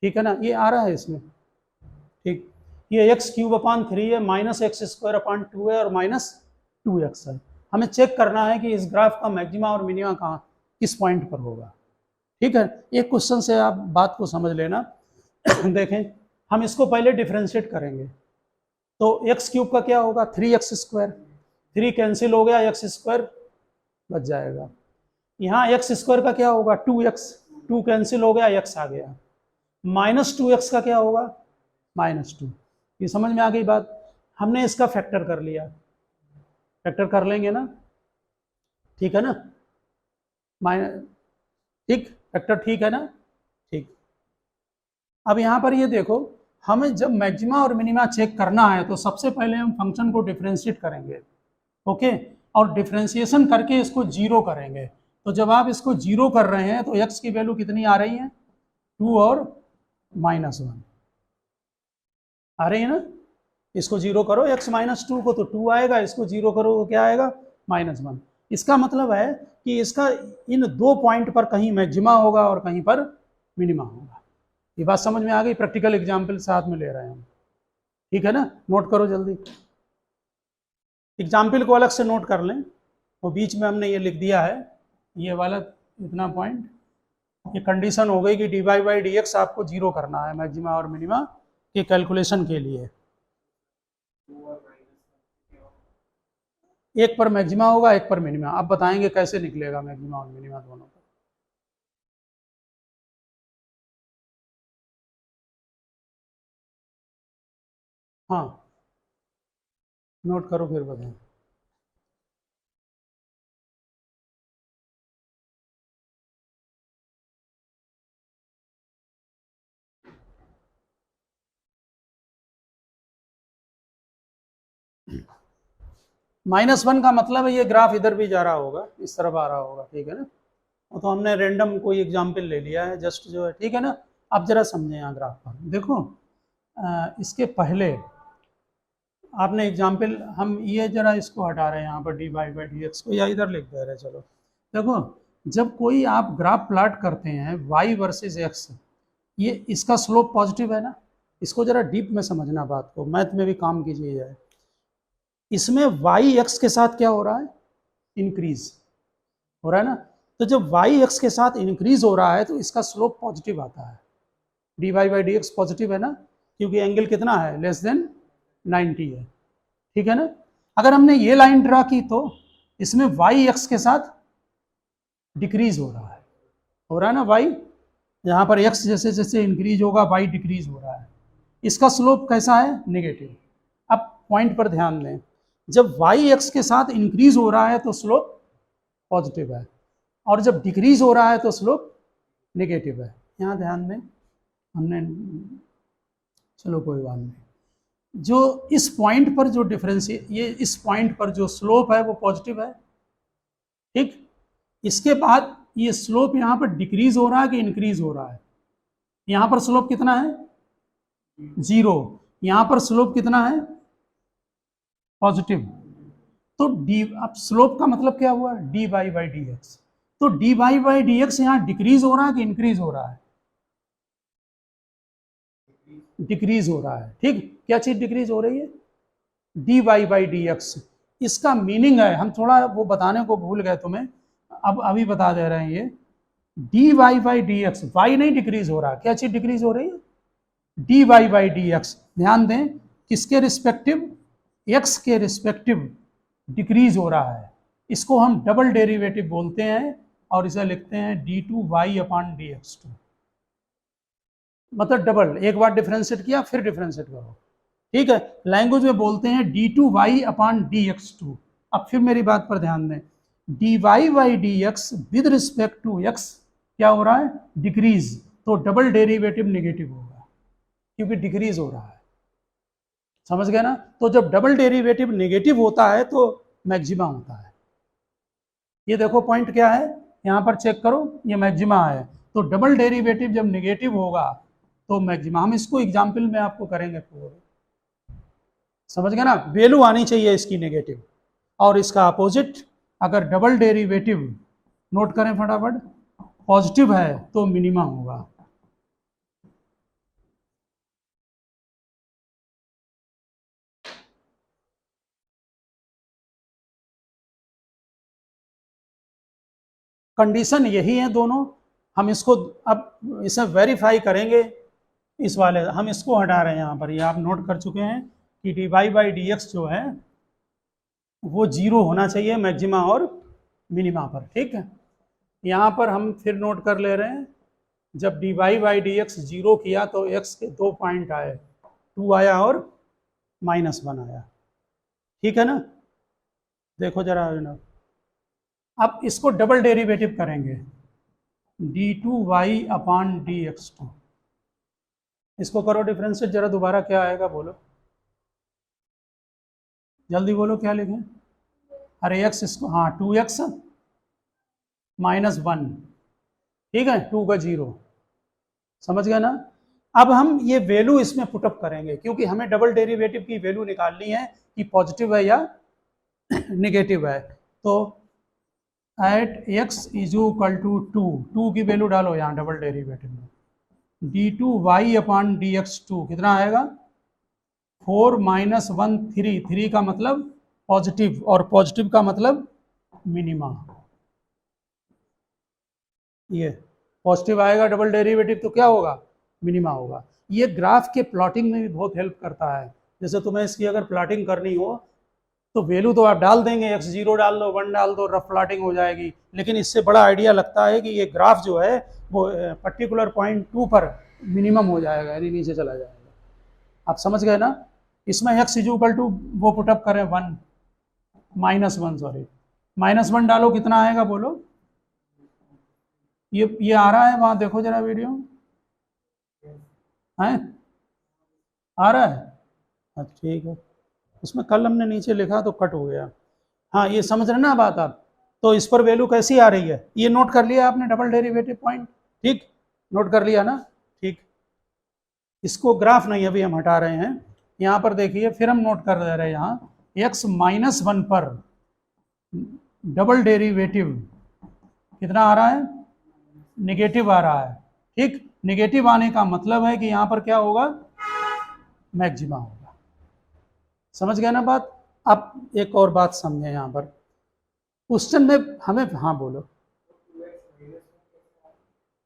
ठीक है ना, ये आ रहा है इसमें, ठीक। ये x³ है, -x² है और -2x है। हमें चेक करना है कि इस ग्राफ का मैक्सिमा और मिनिमा कहाँ, किस पॉइंट पर होगा, ठीक है। एक क्वेश्चन से आप बात को समझ लेना। देखें, हम इसको पहले डिफरेंशिएट करेंगे, तो x³ का क्या होगा, 3x², 3 कैंसिल हो गया, x² बच जाएगा। यहाँ x² का क्या होगा, 2x, 2 कैंसिल हो गया, x आ गया। -2x का क्या होगा, -2। ये समझ में आ गई बात। हमने इसका फैक्टर कर लिया, फैक्टर कर लेंगे ना, ठीक है ना, ठीक, फैक्टर ठीक है ना, ठीक। अब यहाँ पर ये देखो, हमें जब मैक्सिमा और मिनिमा चेक करना है तो सबसे पहले हम फंक्शन को डिफरेंशिएट करेंगे, ओके, और डिफरेंशिएशन करके इसको 0 करेंगे। तो जब आप इसको 0 कर रहे हैं तो x की वैल्यू कितनी आ रही है, 2 और -1 आ रही है ना। इसको 0 करो, x -2 को तो 2 आएगा, इसको 0 करो तो क्या आएगा, -1। इसका मतलब है कि इसका इन 2 पॉइंट पर कहीं मैक्सिमा होगा और कहीं पर मिनिमा होगा। ये बात समझ में आ गई, प्रैक्टिकल एग्जाम्पल साथ में ले रहे हैं हम, ठीक है ना। नोट करो जल्दी, एग्जाम्पल को अलग से नोट कर लें, वो बीच में हमने ये लिख दिया है, ये वाला इतना पॉइंट, ये कंडीशन हो गई कि dy बाई डी एक्स आपको 0 करना है मैक्सिमा और मिनिमा के कैलकुलेशन के लिए। एक पर मैक्सिमा होगा, एक पर मिनिमा। अब बताएंगे कैसे निकलेगा मैक्सिमा और मिनिमा दोनों पर। हाँ, नोट करो फिर बताएं। -1 का मतलब है ये ग्राफ इधर भी जा रहा होगा, इस तरफ आ रहा होगा, ठीक है ना। वो तो हमने रेंडम कोई एग्जाम्पल ले लिया है जस्ट जो है, ठीक है ना। अब जरा समझें यहाँ ग्राफ पर देखो, इसके पहले आपने एग्जाम्पल, हम ये जरा इसको हटा रहे हैं यहाँ पर D Y by D X को, या इधर लिख दे रहे हैं। चलो देखो, जब कोई आप ग्राफ प्लॉट करते हैं वाई वर्सेस एक्स, ये इसका स्लोप पॉजिटिव है ना। इसको जरा डीप में समझना बात को, मैथ में भी काम कीजिए जाए। इसमें वाई एक्स के साथ क्या हो रहा है, इंक्रीज हो रहा है ना। तो जब वाई एक्स के साथ इंक्रीज हो रहा है तो इसका स्लोप पॉजिटिव आता है, D Y by D X positive है ना, क्योंकि एंगल कितना है, लेस देन 90 है, ठीक है ना। अगर हमने ये लाइन ड्रा की तो इसमें वाई एक्स के साथ डिक्रीज हो रहा है ना वाई, यहाँ पर एक्स जैसे जैसे इंक्रीज होगा वाई डिक्रीज हो रहा है, इसका स्लोप कैसा है, नेगेटिव। अब पॉइंट पर ध्यान दें, जब वाई एक्स के साथ इंक्रीज हो रहा है तो स्लोप पॉजिटिव है, और जब डिक्रीज हो रहा है तो स्लोप नेगेटिव है। यहाँ ध्यान दें, हमने, चलो कोई बात नहीं, जो इस पॉइंट पर जो डिफरेंस, ये इस पॉइंट पर जो स्लोप है वो पॉजिटिव है, ठीक। इसके बाद ये स्लोप यहाँ पर डिक्रीज हो रहा है कि इंक्रीज हो रहा है, यहाँ पर स्लोप कितना है, 0, यहाँ पर स्लोप कितना है, पॉजिटिव। तो डी, अब स्लोप का मतलब क्या हुआ, D Y by D X. तो D Y by D X यहाँ डिक्रीज हो रहा है कि इंक्रीज हो रहा है, डिक्रीज हो रहा है, ठीक। क्या चीज डिक्रीज हो रही है, D Y by D X. इसका मीनिंग है, हम थोड़ा वो बताने को भूल गए तुम्हें, अब अभी बता दे रहे हैं, ये D Y by D X, Y नहीं डिक्रीज हो रहा, क्या चीज डिक्रीज हो रही है, D Y by D X. ध्यान दें, किसके रिस्पेक्टिव, एक्स के रिस्पेक्टिव डिक्रीज हो रहा है, इसको हम डबल डेरिवेटिव बोलते हैं, और इसे लिखते हैं D two Y upon D X two, मतलब डबल, एक बार डिफ्रेंशिएट किया फिर डिफ्रेंशिएट करो, ठीक है। लैंग्वेज में बोलते हैं D two Y upon D X two. अब फिर मेरी बात पर ध्यान दें, D Y by D X with respect to X क्या हो रहा है, डिक्रीज, तो डबल डेरिवेटिव नेगेटिव होगा, क्योंकि डिक्रीज हो रहा है, समझ गए ना। तो जब डबल डेरिवेटिव नेगेटिव होता है तो मैक्सिमा होता है। ये देखो पॉइंट क्या है, यहाँ पर चेक करो, ये मैक्सिमा है, तो डबल डेरिवेटिव जब नेगेटिव होगा तो मैक्सिमा। हम इसको एग्जाम्पल में आपको करेंगे, समझ गए ना। वैल्यू आनी चाहिए इसकी नेगेटिव, और इसका अपोजिट अगर डबल डेरिवेटिव, नोट करें फटाफट, पॉजिटिव है तो मिनिमा होगा। कंडीशन यही है दोनों। हम इसको अब इसे वेरीफाई करेंगे, इस वाले, हम इसको हटा रहे हैं यहाँ पर, ये आप नोट कर चुके हैं कि D Y by D X जो है वो 0 होना चाहिए मैक्सिमा और मिनिमा पर, ठीक है। यहाँ पर हम फिर नोट कर ले रहे हैं, जब D Y by D X 0 किया तो एक्स के 2 पॉइंट आए, 2 आया और -1 आया, ठीक है ना। देखो जरा, अब इसको डबल डेरिवेटिव करेंगे, D two Y upon D X two, इसको करो डिफरेंशिएट जरा, दोबारा क्या आएगा बोलो, जल्दी बोलो क्या लिखें। अरे एक्स, इसको, हाँ 2x -1, ठीक है, 2 का 0, समझ गए ना। अब हम ये वैल्यू इसमें पुटअप करेंगे, क्योंकि हमें डबल डेरिवेटिव की वैल्यू निकालनी है कि पॉजिटिव है या नेगेटिव है। तो at x is equal to 2 की वैल्यू डालो यहाँ डबल डेरिवेटिव में, D two Y upon D X two कितना आएगा, 4 -1 3, 3 का मतलब पॉजिटिव, और पॉजिटिव का मतलब मिनिमा। ये पॉजिटिव आएगा डबल डेरिवेटिव तो क्या होगा, मिनिमा होगा। ये ग्राफ के प्लॉटिंग में भी बहुत हेल्प करता है। जैसे तुम्हें इसकी अगर प्लॉटिंग करनी हो तो वैल्यू तो आप डाल देंगे, x0 डाल दो, 1 डाल दो, रफ प्लॉटिंग हो जाएगी। लेकिन इससे बड़ा आइडिया लगता है कि ये ग्राफ जो है वो पर्टिकुलर पॉइंट 2 पर मिनिमम हो जाएगा, यानी नीचे चला जाएगा। आप समझ गए ना। इसमें x इज इक्वल टू वो पुटअप करें 1 -1 सॉरी -1 डालो, कितना आएगा बोलो। ये आ रहा है वहां, देखो जरा वीडियो है, आ रहा है, अच्छा ठीक है। उसमें कल हमने नीचे लिखा तो कट हो गया। हाँ ये समझ रहे ना बात आप, तो इस पर वैल्यू कैसी आ रही है, ये नोट कर लिया आपने डबल डेरिवेटिव पॉइंट, ठीक, नोट कर लिया ना, ठीक। इसको ग्राफ नहीं अभी हम हटा रहे हैं, यहाँ पर देखिए फिर हम नोट कर दे रहे हैं, यहाँ x-1 पर डबल डेरिवेटिव कितना आ रहा है, नेगेटिव आ रहा है, ठीक। नेगेटिव आने का मतलब है कि यहाँ पर क्या होगा, मैक्सिमा होगा। समझ गए ना बात। अब एक और बात समझे, यहाँ पर क्वेश्चन में हमें, हाँ बोलो,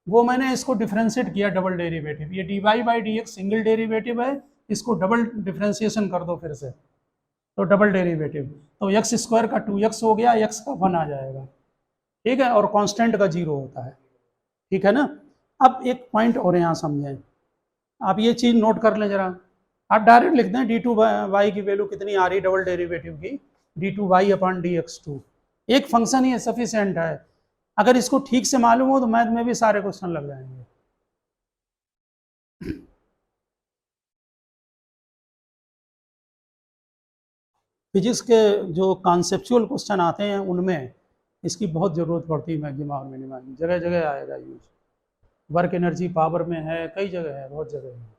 वो मैंने इसको डिफ्रेंशिएट किया डबल डेरिवेटिव, ये dy by D x single derivative है, इसको डबल डिफ्रेंशिएशन कर दो फिर से, तो डबल डेरिवेटिव, तो एक्स स्क्वायर का 2x हो गया, x का 1 आ जाएगा, ठीक है, और कांस्टेंट का 0 होता है, ठीक है ना। अब एक पॉइंट और यहाँ समझें, आप ये चीज़ नोट कर लें जरा, आप डायरेक्ट लिखते हैं d2y की वैल्यू कितनी आ रही डबल डेरिवेटिव की, d2y अपॉन dx2, एक फंक्शन ही सफिशिएंट है। अगर इसको ठीक से मालूम हो तो मैथ में भी सारे क्वेश्चन लग जाएंगे। फिजिक्स के जो कॉन्सेप्चुअल क्वेश्चन आते हैं उनमें इसकी बहुत ज़रूरत पड़ती है, मैक्सिमा और मिनिमा की जगह जगह आएगा यूज, वर्क एनर्जी पावर में है, कई जगह है, बहुत जगह है।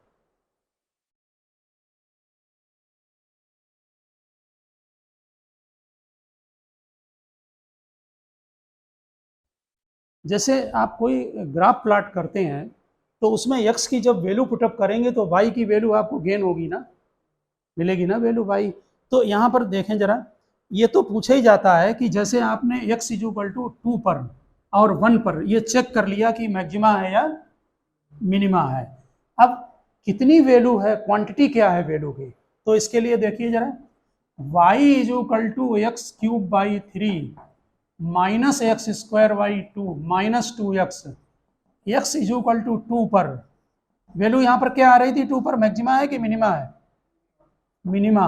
जैसे आप कोई ग्राफ प्लॉट करते हैं तो उसमें x की जब वैल्यू पुटअप करेंगे तो y की वैल्यू आपको गेन होगी ना, मिलेगी ना वैल्यू y। तो यहाँ पर देखें जरा, ये तो पूछा ही जाता है कि जैसे आपने x इक्वल टू 2 पर और 1 पर ये चेक कर लिया कि मैक्सिमा है या मिनिमा है, अब कितनी वैल्यू है, क्वांटिटी क्या है वैल्यू की, तो इसके लिए देखिए जरा, y equal to X cube by 3 minus x square by 2 minus 2x, x equal to 2 पर वैल्यू यहाँ पर क्या आ रही थी, 2 पर मैक्सिमा है कि मिनिमा है, मिनिमा।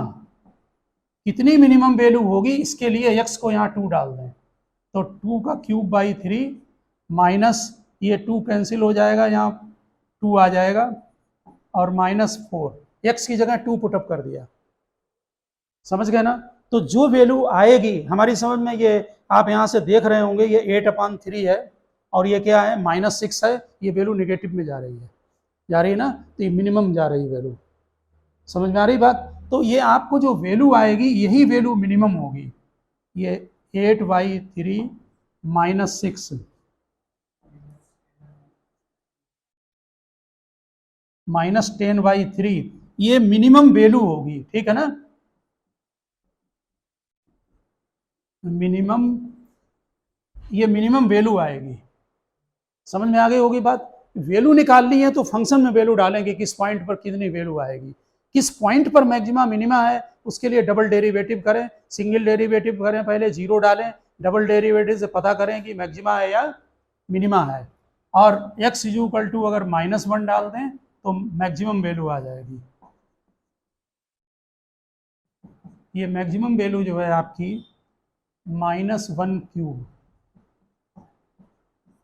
कितनी मिनिमम वैल्यू होगी इसके लिए x को यहाँ 2 डाल दें, तो 2 का क्यूब बाई 3 माइनस ये 2 कैंसिल हो जाएगा, यहाँ 2 आ जाएगा, और माइनस 4, x की जगह 2 पुटअप कर दिया, समझ गए ना। तो जो वैल्यू आएगी हमारी समझ में, ये आप यहाँ से देख रहे होंगे ये 8/3 है और ये क्या है -6 है, ये वैल्यू नेगेटिव में जा रही है, जा रही है ना, तो ये मिनिमम जा रही है वैल्यू, समझ में आ रही बात। तो ये आपको जो वैल्यू आएगी यही वैल्यू मिनिमम होगी, ये 8/3 -6 -10/3 ये मिनिमम वैल्यू होगी, ठीक है ना, मिनिमम, ये मिनिमम वैल्यू आएगी, समझ में आ गई होगी बात। वैल्यू निकालनी है तो फंक्शन में वैल्यू डालेंगे, किस पॉइंट पर कितनी वैल्यू आएगी, किस पॉइंट पर मैक्सिमा मिनिमा है, उसके लिए डबल डेरिवेटिव करें, सिंगल डेरिवेटिव करें, पहले 0 डालें, डबल डेरिवेटिव से पता करें कि मैक्सिमा है या मिनिमा है, और x इक्वल टू अगर -1 डाल दें तो मैक्सिमम वैल्यू आ जाएगी। ये मैक्सिमम वैल्यू जो है आपकी -1 क्यूब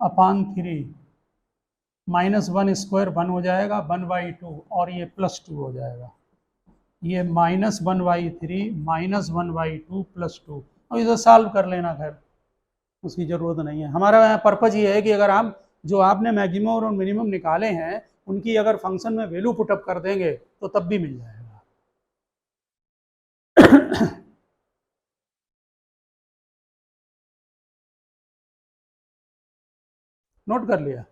अपान 3 -1 स्क्वायर 1 हो जाएगा, 1/2 और ये +2 हो जाएगा, ये -1/3 -1/2 +2, और इसे सॉल्व कर लेना, खैर उसकी ज़रूरत नहीं है। हमारा यहाँ पर्पज़ ये है कि अगर हम जो आपने मैक्सिमम और मिनिमम निकाले हैं उनकी अगर फंक्शन में वैल्यू पुटअप कर देंगे तो तब भी मिल जाएगा। नोट कर लिया,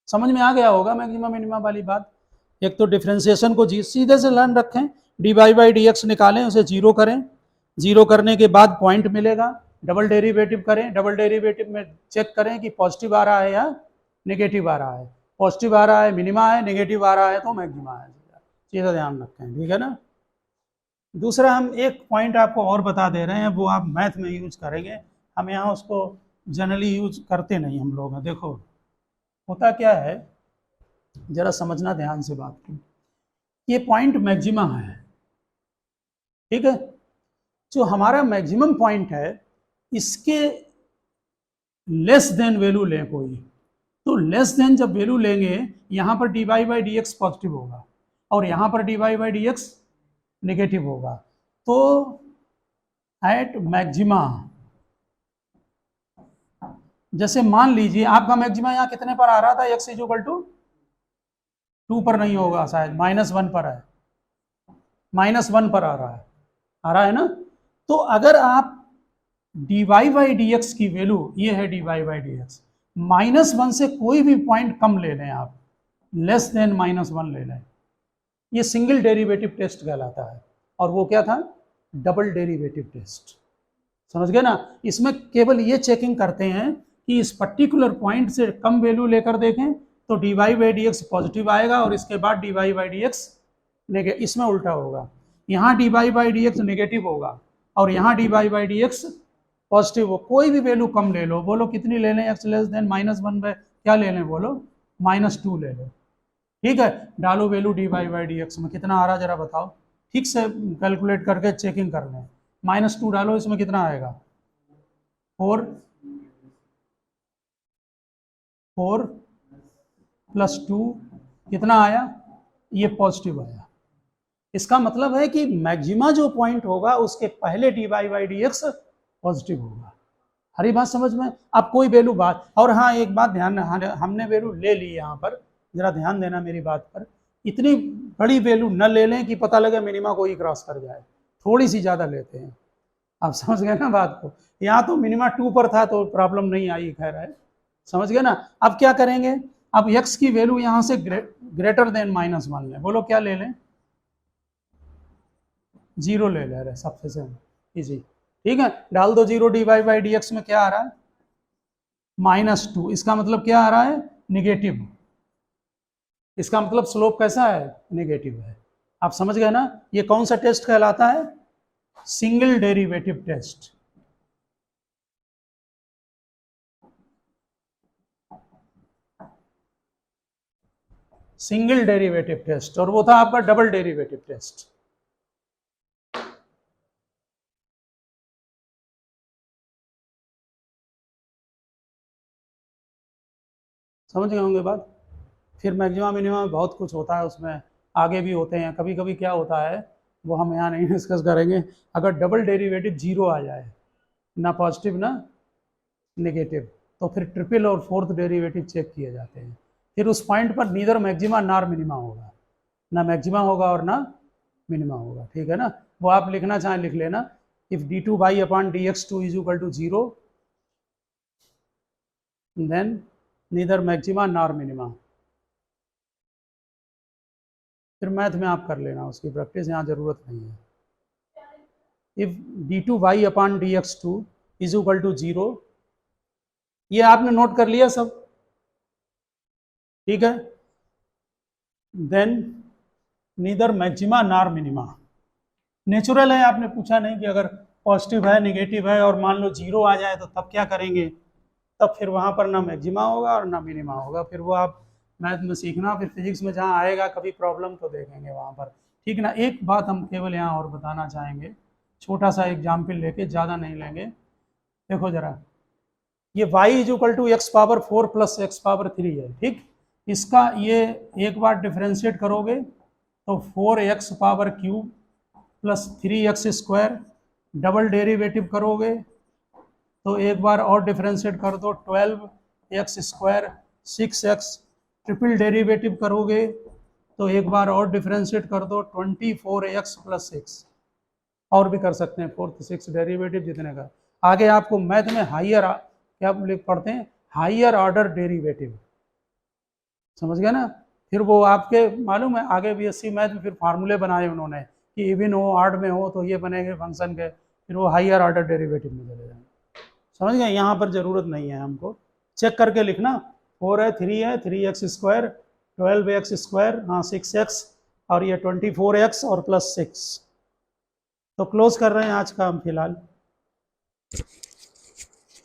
समझ में आ गया होगा मैक्सिमम मिनिमम वाली बात। एक तो डिफ्रेंसिएशन को सीधे से लर्न रखें, dy बाई डी एक्स निकालें, उसे 0 करें, 0 करने के बाद पॉइंट मिलेगा, डबल डेरिवेटिव करें, डबल डेरिवेटिव में चेक करें कि पॉजिटिव आ रहा है या नेगेटिव आ रहा है, पॉजिटिव आ रहा है मिनिमा है, नेगेटिव आ रहा है तो मैक्सिमा है, सीधा ध्यान रखें, ठीक है ना। दूसरा हम एक पॉइंट आपको और बता दे रहे हैं, वो आप मैथ में यूज करेंगे, हम यहाँ उसको जनरली यूज करते नहीं हम लोग। देखो होता क्या है, जरा समझना ध्यान से बात को, ये पॉइंट मैक्सिमा है, ठीक है, जो हमारा मैक्सिमम पॉइंट है इसके लेस देन वैल्यू लें कोई, तो लेस देन जब वैल्यू लेंगे यहाँ पर dy by D X positive होगा और यहाँ पर dy by D x negative होगा, तो एट मैक्सिमा जैसे मान लीजिए आपका मैक्सिमा यहाँ कितने पर आ रहा था, x इज इक्वल टू 2 पर नहीं होगा शायद, -1 पर है, -1 पर आ रहा है ना। तो अगर आप dy बाई डी एक्स की वैल्यू, ये है dy बाई डी एक्स, -1 से कोई भी पॉइंट कम ले लें आप, लेस देन -1 ले लें, ये सिंगल डेरिवेटिव टेस्ट कहलाता है। और वो क्या था, डबल डेरिवेटिव टेस्ट। समझ गए ना। इसमें केवल ये चेकिंग करते हैं कि इस पर्टिकुलर पॉइंट से कम वैल्यू लेकर देखें तो dy by D X positive आएगा और इसके बाद dy by D x negative, इसमें उल्टा होगा, यहाँ dy by D x negative होगा और यहाँ dy by D X positive हो। कोई भी वैल्यू कम ले लो, बोलो कितनी ले लें, x लेस देन -1 पे क्या ले लें, बोलो -2 ले लो, ठीक है। डालो value dy by D x में, कितना आ रहा जरा बताओ, ठीक से कैलकुलेट करके चेकिंग कर लें। -2 डालो, इसमें कितना आएगा, 4 + 2 कितना आया, ये पॉजिटिव आया। इसका मतलब है कि मैक्सिमा जो पॉइंट होगा उसके पहले dy by D X positive होगा। हरी बात समझ में। अब कोई वैल्यू बात, और हाँ एक बात ध्यान, हमने वैल्यू ले ली यहाँ पर, जरा ध्यान देना मेरी बात पर, इतनी बड़ी वैल्यू न ले लें कि पता लगे मिनिमा को ही क्रॉस कर जाए, थोड़ी सी ज़्यादा लेते हैं। आप समझ गए ना बात को। यहाँ तो मिनिमा 2 पर था तो प्रॉब्लम नहीं आई, खैर है, समझ गए ना। अब क्या करेंगे, अब x की वैल्यू यहाँ से ग्रेटर देन -1 लें, बोलो क्या ले लें, 0 ले ले रहे, सबसे से इजी, ठीक है। डाल दो 0, dy बाई डी एक्स में क्या आ रहा है, -2, इसका मतलब क्या आ रहा है, निगेटिव, इसका मतलब स्लोप कैसा है, नेगेटिव है। आप समझ गए ना। ये कौन सा टेस्ट कहलाता है, single derivative test. Single derivative test, और वो था आपका डबल डेरिवेटिव टेस्ट। समझ गए होंगे बात। फिर मैक्सिमा मिनिमा में बहुत कुछ होता है, उसमें आगे भी होते हैं। कभी कभी क्या होता है वो हम यहाँ नहीं डिस्कस करेंगे। अगर डबल डेरिवेटिव 0 आ जाए, ना पॉजिटिव ना नेगेटिव, तो फिर ट्रिपल और फोर्थ डेरिवेटिव चेक किए जाते हैं। फिर उस पॉइंट पर नीदर मैक्सिमा नार मिनिमा होगा, ना मैक्सिमा होगा और ना मिनिमा होगा, ठीक है ना। वो आप लिखना चाहें लिख लेना, if d2 by upon dx2 is equal to 0 then neither maxima nor minima. फिर मैथ में आप कर लेना, उसकी प्रैक्टिस यहाँ जरूरत नहीं है। If d2 by upon dx2 is equal to 0, ये आपने नोट कर लिया सब, ठीक है। Then neither maxima nor minima. Natural है, आपने पूछा नहीं कि अगर पॉजिटिव है नेगेटिव है और मान लो 0 आ जाए तो तब क्या करेंगे, तब फिर वहाँ पर ना मैक्सिमा होगा और ना मिनिमा होगा। फिर वो आप मैथ में सीखना, फिर फिजिक्स में जहाँ आएगा कभी प्रॉब्लम तो देखेंगे वहाँ पर, ठीक ना। एक बात हम केवल यहाँ और बताना चाहेंगे, छोटा सा एग्जाम्पल लेके, ज़्यादा नहीं लेंगे। देखो जरा, ये y is equal to x power 4 plus x power 3 है, ठीक। इसका ये एक बार डिफ्रेंशिएट करोगे तो 4x power cube plus 3x square, double derivative करोगे तो एक बार और डिफ्रेंशिएट कर दो 12x square 6x, triple derivative करोगे तो एक बार और डिफ्रेंशिएट कर दो 24x प्लस 6, और भी कर सकते हैं 4th 6 डेरिवेटिव जितने का। आगे आपको मैथ में हायर क्या लिख पढ़ते हैं, हायर ऑर्डर डेरिवेटिव, समझ गए ना। फिर वो आपके मालूम है आगे बीएससी मैथ में फिर फार्मूले बनाए उन्होंने कि इवन हो ऑड में हो तो ये बनेंगे फंक्शन के, फिर वो हायर ऑर्डर डेरिवेटिव में चले जाएंगे, समझ गए। यहाँ पर ज़रूरत नहीं है, हमको चेक करके लिखना, 4 है 3 है 3x स्क्वायर 12x स्क्वायर, हाँ 6x, और ये 24x और प्लस 6। तो क्लोज कर रहे हैं आज का हम फिलहाल।